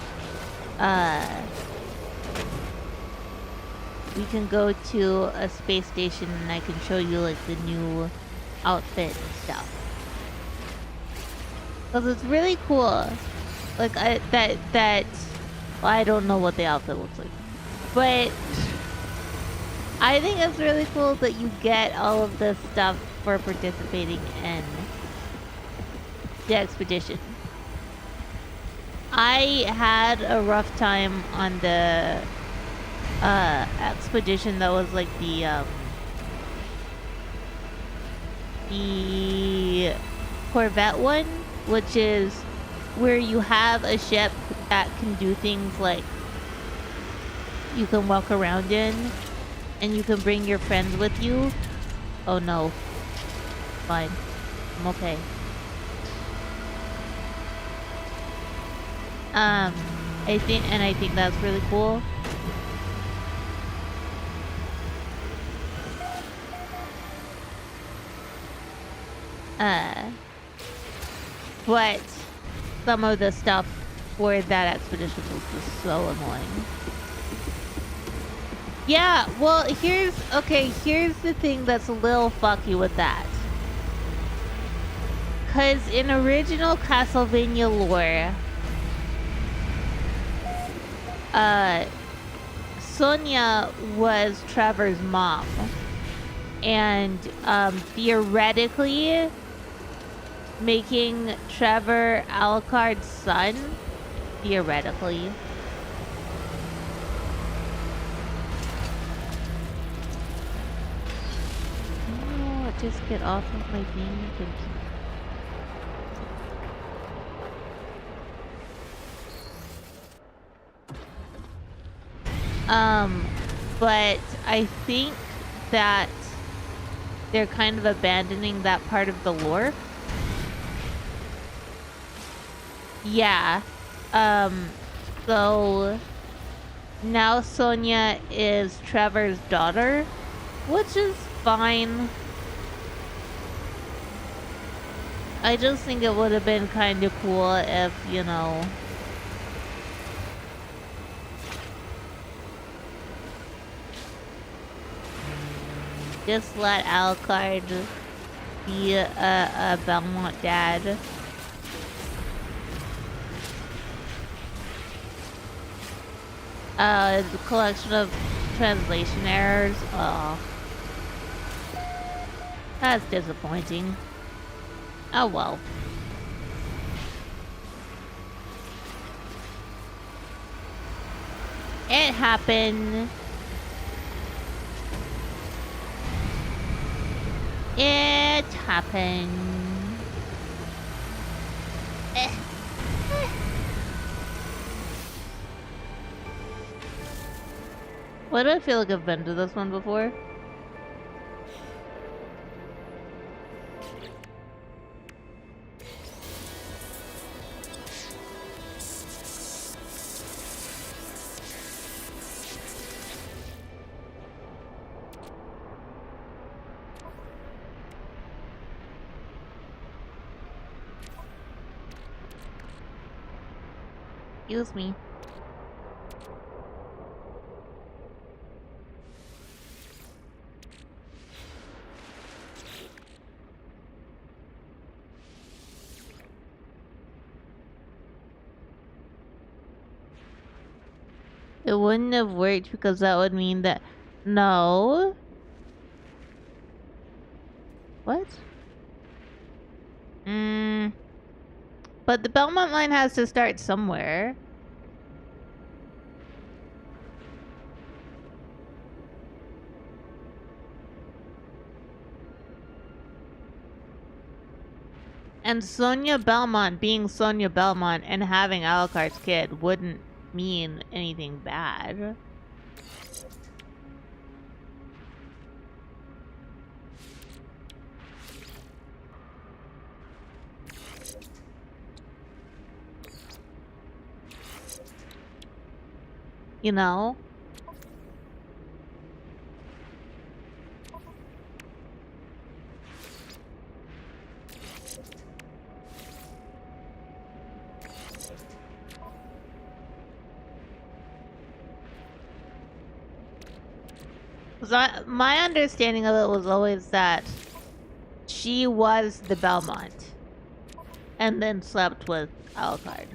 we can go to a space station and I can show you like the new outfit and stuff. Cause it's really cool. Like well, I don't know what the outfit looks like, but I think it's really cool that you get all of this stuff for participating in the expedition. I had a rough time on the expedition that was like the Corvette one, which is where you have a ship that can do things like you can walk around in And you can bring your friends with you. Oh no. Fine. I'm okay. I think that's really cool. But some of the stuff for that expedition was just so annoying. Yeah, well, here's the thing that's a little fucky with that. Cause in original Castlevania lore, Sonia was Trevor's mom. And theoretically making Trevor Alucard's son, theoretically. Oh, just get off of my thing. Thank you. But I think that they're kind of abandoning that part of the lore. Yeah. So now Sonia is Trevor's daughter, which is fine. I just think it would have been kind of cool if, you know, just let Alucard be a Belmont dad. The collection of translation errors. Oh. That's disappointing. Oh well. It happened. It happened. Why do I feel like I've been to this one before? Excuse me. It wouldn't have worked because that would mean that... No. What? But the Belmont line has to start somewhere. And Sonia Belmont being Sonia Belmont and having Alucard's kid wouldn't mean anything bad. You know? My understanding of it was always that she was the Belmont and then slept with Alucard.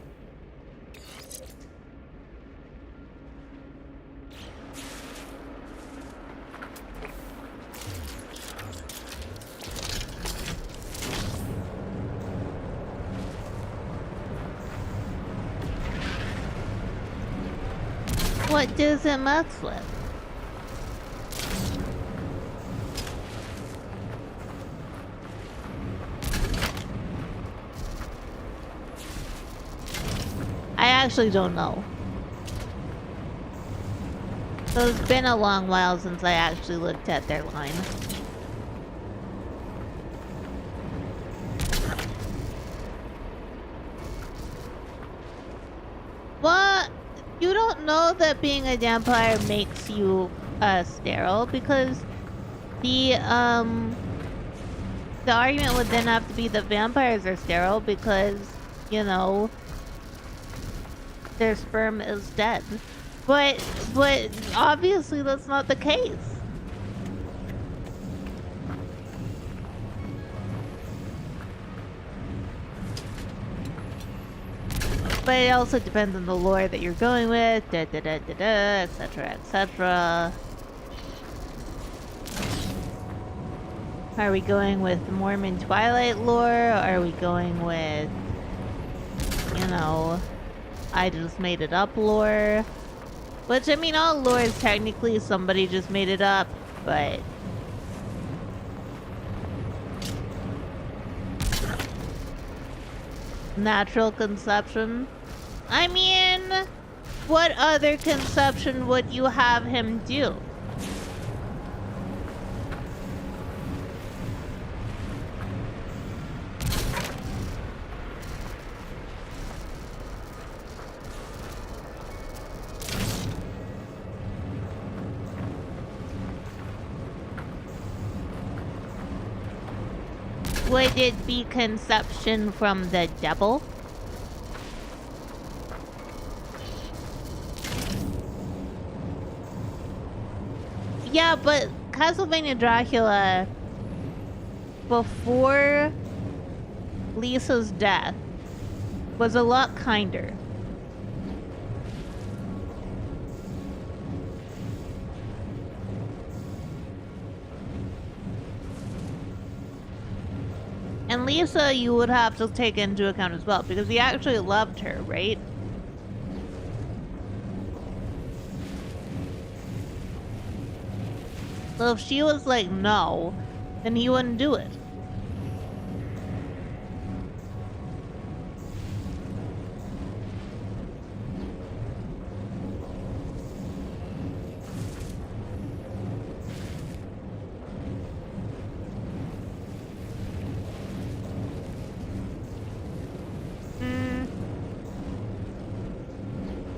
What does it mess with? I actually don't know. So it's been a long while since I actually looked at their line. What? You don't know that being a vampire makes you sterile, because the argument would then have to be that vampires are sterile because, you know, their sperm is dead. But obviously that's not the case. But it also depends on the lore that you're going with, etc, etc. Are we going with Mormon Twilight lore? Are we going with, you know, I just made it up lore? Which, I mean, all lore is technically somebody just made it up, but... Natural conception? I mean, what other conception would you have him do? Would it be conception from the devil? Yeah, but Castlevania Dracula, before Lisa's death, was a lot kinder. And Lisa, you would have to take into account as well, because he actually loved her, right? So if she was like, no, then he wouldn't do it.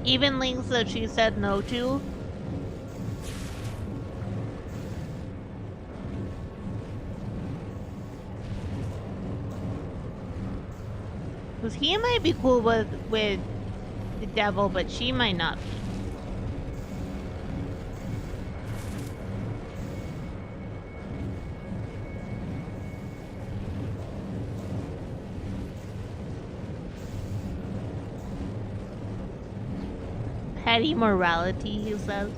Even links that she said no to. Because he might be cool with the devil, but she might not be. Petty morality, he says.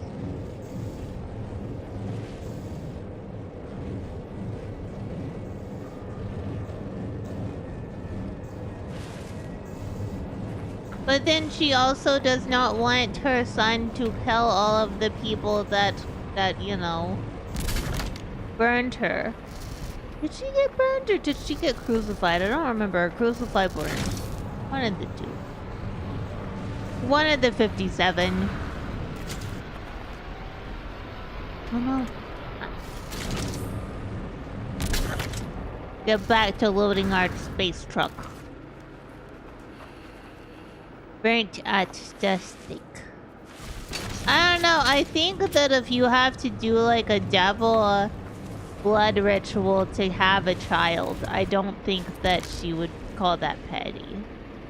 But then she also does not want her son to kill all of the people that you know, burned her. Did she get burned or did she get crucified? I don't remember. Crucified, burned. One of the two. One of the 57. Oh no. Get back to loading our space truck. Burnt at the stake. I don't know. I think that if you have to do like a devil blood ritual to have a child, I don't think that she would call that petty.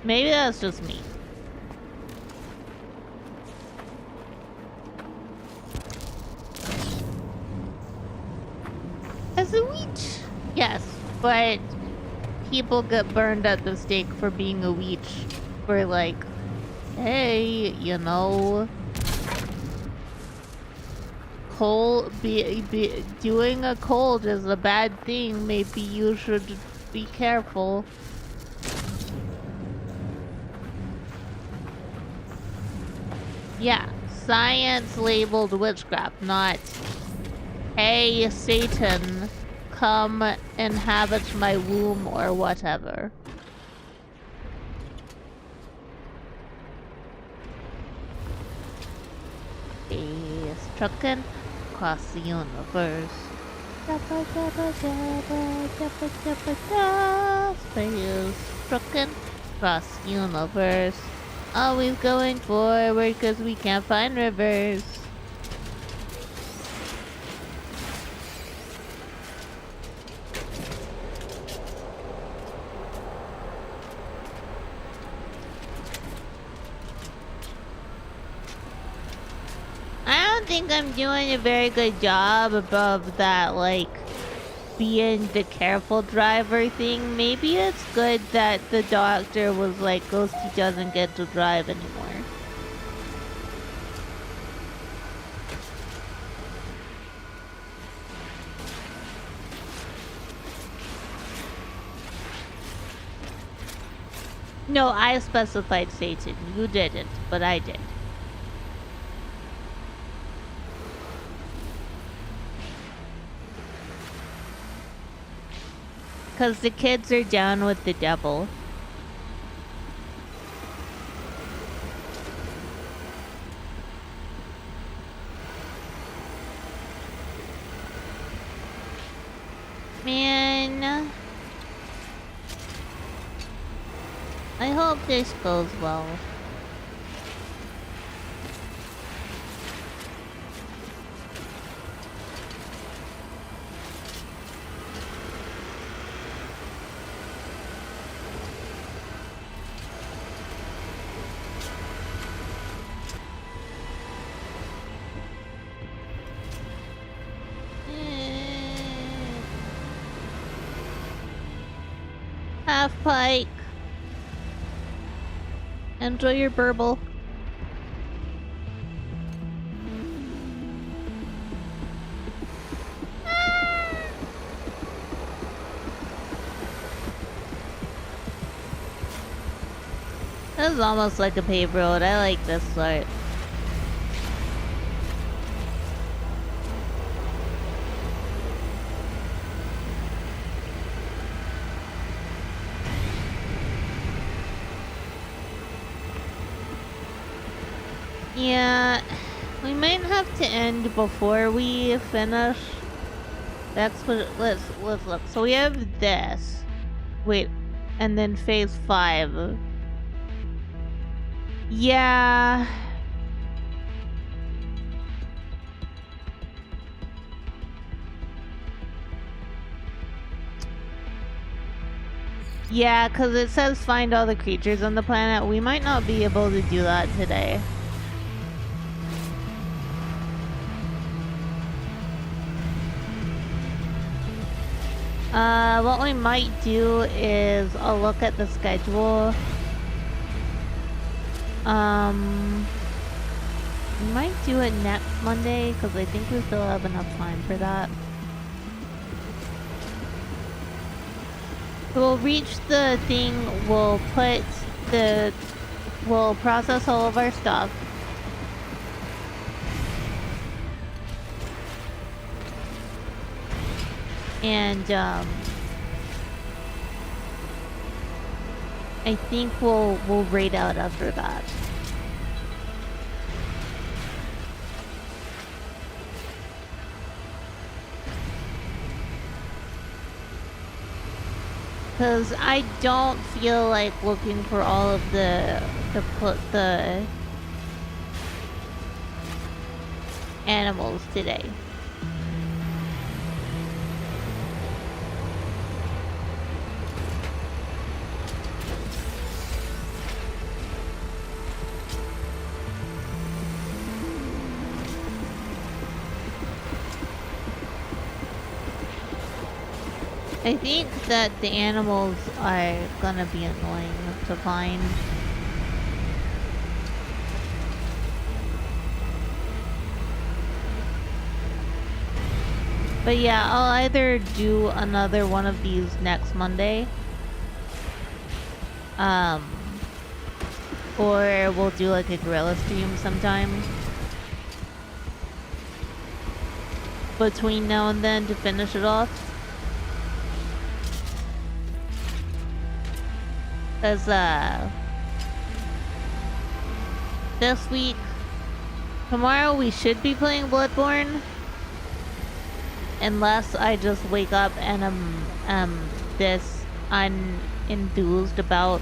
Maybe that's just me. As a witch, yes, but people get burned at the stake for being a witch. For like, hey, you know, doing a cold is a bad thing. Maybe you should be careful. Yeah, science labeled witchcraft, not, hey, Satan, come inhabit my womb or whatever. Space trucking across the universe. Dabba dabba dabba dabba dabba da. Space trucking across the universe. Always going forward 'cause we can't find reverse. I don't think I'm doing a very good job above that, like, being the careful driver thing. Maybe it's good that the doctor was like, Ghostie doesn't get to drive anymore. No, I specified Satan. You didn't, but I did. Because the kids are down with the devil. Man. I hope this goes well. Half pike. Enjoy your burble. This is almost like a paved road. I like this sort. Yeah, we might have to end before we finish. That's what. Let's look. So we have this. Wait, and then phase 5. Yeah. Yeah, because it says find all the creatures on the planet. We might not be able to do that today. What we might do is I'll look at the schedule. We might do it next Monday because I think we still have enough time for that. We'll reach the thing, we'll process all of our stuff. And, I think we'll raid out after that. Cause I don't feel like looking for all of the animals today. I think that the animals are gonna be annoying to find. But yeah, I'll either do another one of these next Monday. Or we'll do like a gorilla stream sometime. Between now and then to finish it off. Cause this week Tomorrow we should be playing Bloodborne. Unless I just wake up and this unenthused about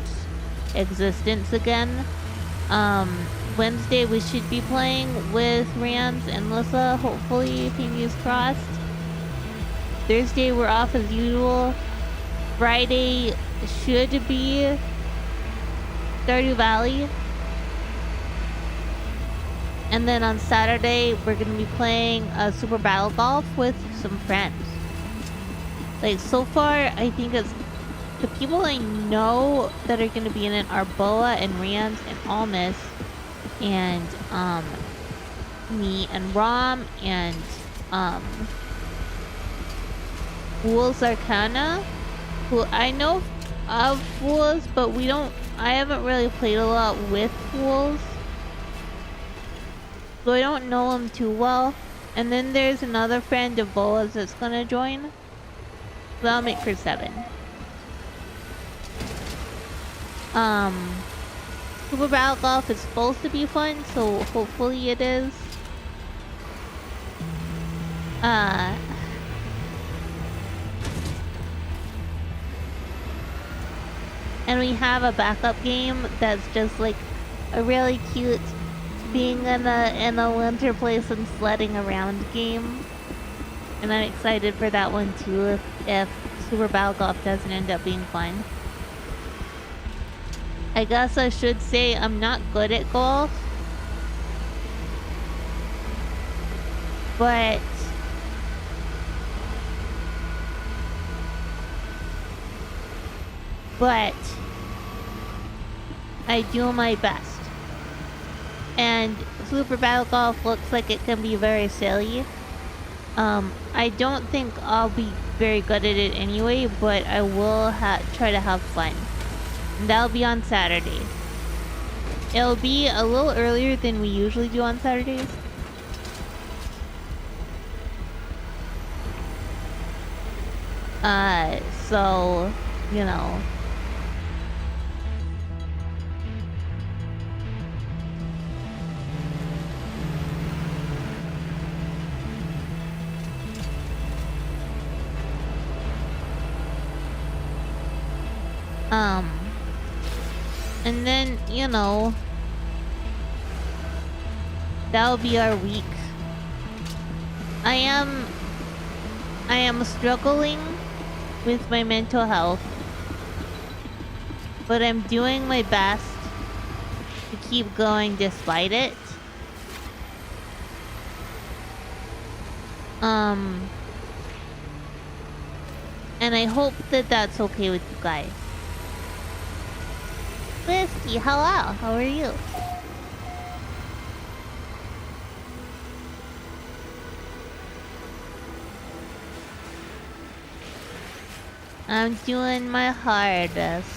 existence again. Wednesday we should be playing with Rans and Lissa, hopefully, fingers crossed. Thursday we're off as usual. Friday should be Stardew Valley. And then on Saturday, we're gonna be playing Super Battle Golf with some friends. Like, so far, I think it's... The people I know that are gonna be in it are Boa and Rams and Almas. And, me and Rom and, Fool's Arcana. Who I know of Fools, but I haven't really played a lot with Fools. So I don't know him too well. And then there's another friend of Boa's that's gonna join. So that'll make for 7. Super Battle Golf is supposed to be fun, so hopefully it is. And we have a backup game that's just like a really cute being in a winter place and sledding around game. And I'm excited for that one too if Super Battle Golf doesn't end up being fun. I guess I should say I'm not good at golf. But I do my best. And Super Battle Golf looks like it can be very silly. I don't think I'll be very good at it anyway, but I will try to have fun. And that'll be on Saturday. It'll be a little earlier than we usually do on Saturdays. So, you know. And then, you know, that'll be our week. I am struggling with my mental health, but I'm doing my best to keep going despite it. And I hope that that's okay with you guys. Ghostie, hello. How are you? I'm doing my hardest.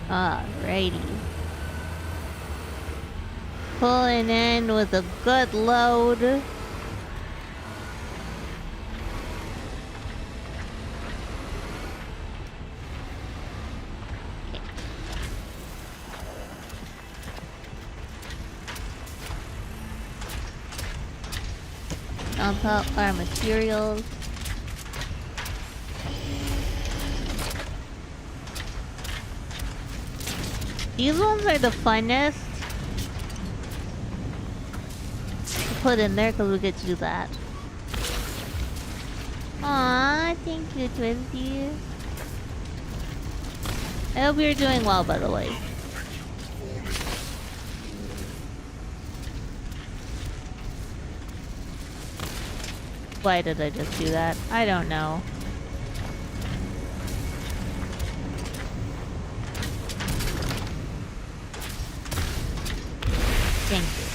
Alrighty. Pulling in with a good load. Dump up our materials. These ones are the funnest to put in there because we get to do that. Aww, thank you, Twisty. I hope you're doing well, by the way. Why did I just do that? I don't know. Thank you.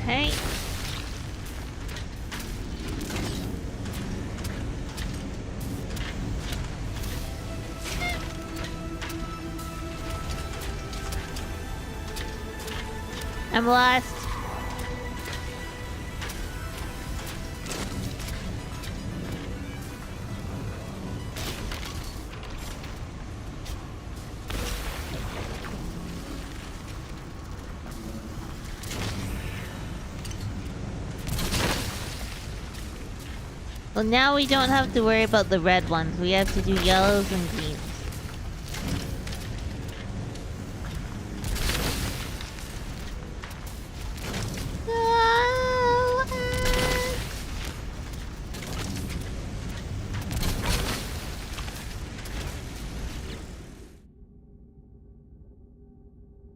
Okay. I'm lost. Well, now we don't have to worry about the red ones. We have to do yellows and greens.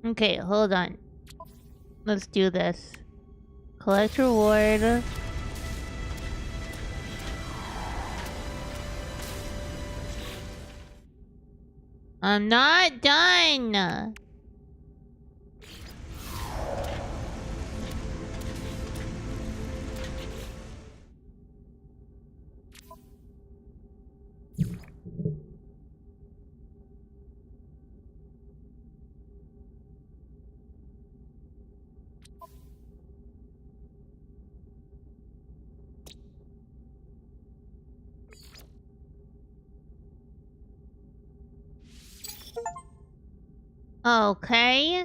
Okay, hold on. Let's do this. Collect reward. I'm not done. Okay.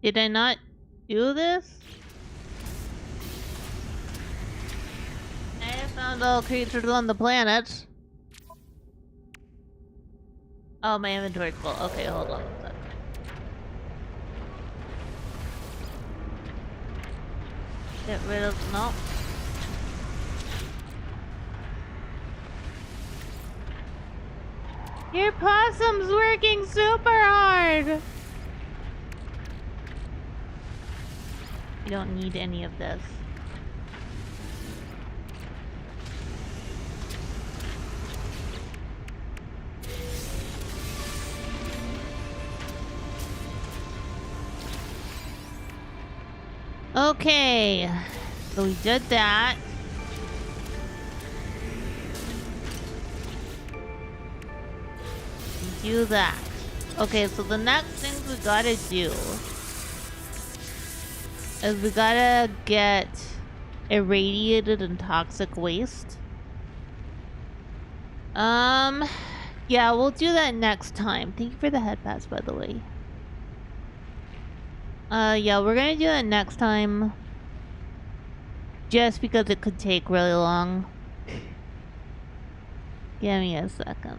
Did I not do this? I have found all creatures on the planet. Oh, my inventory's full. Okay, hold on a sec. Get rid of... no. Your possum's working super hard! You don't need any of this. Okay, so we did that. Do that. Okay, so the next thing we gotta do is we gotta get irradiated and toxic waste. Yeah, we'll do that next time. Thank you for the head pass, by the way. Yeah, we're gonna do that next time. Just because it could take really long. Give me a second.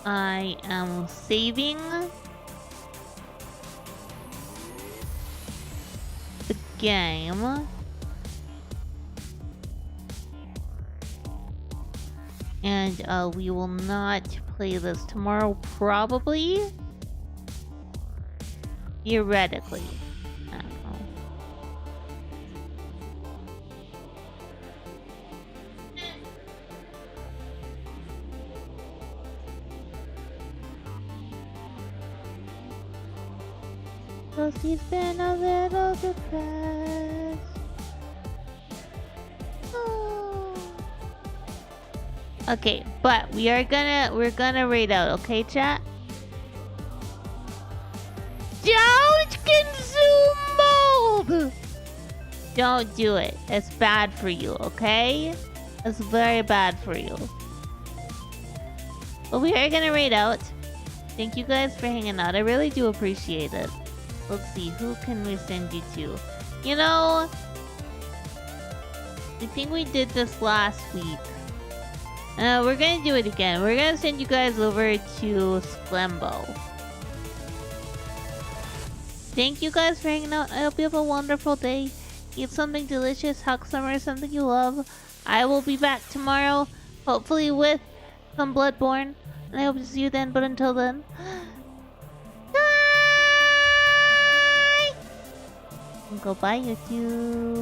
I am saving the game. And we will not play this tomorrow, probably. Theoretically. I don't know. Ghostie's been a little depressed. Oh. Okay, but we're gonna raid out, okay, chat? Don't consume mold! Don't do it. It's bad for you, okay? It's very bad for you. But we are gonna raid out. Thank you guys for hanging out. I really do appreciate it. Let's see, who can we send you to? You know, I think we did this last week. We're gonna do it again. We're gonna send you guys over to Sklembo. Thank you guys for hanging out. I hope you have a wonderful day. Eat something delicious. Hug somewhere, something you love. I will be back tomorrow, hopefully with some Bloodborne. And I hope to see you then, but until then... Bye! Go bye, YouTube.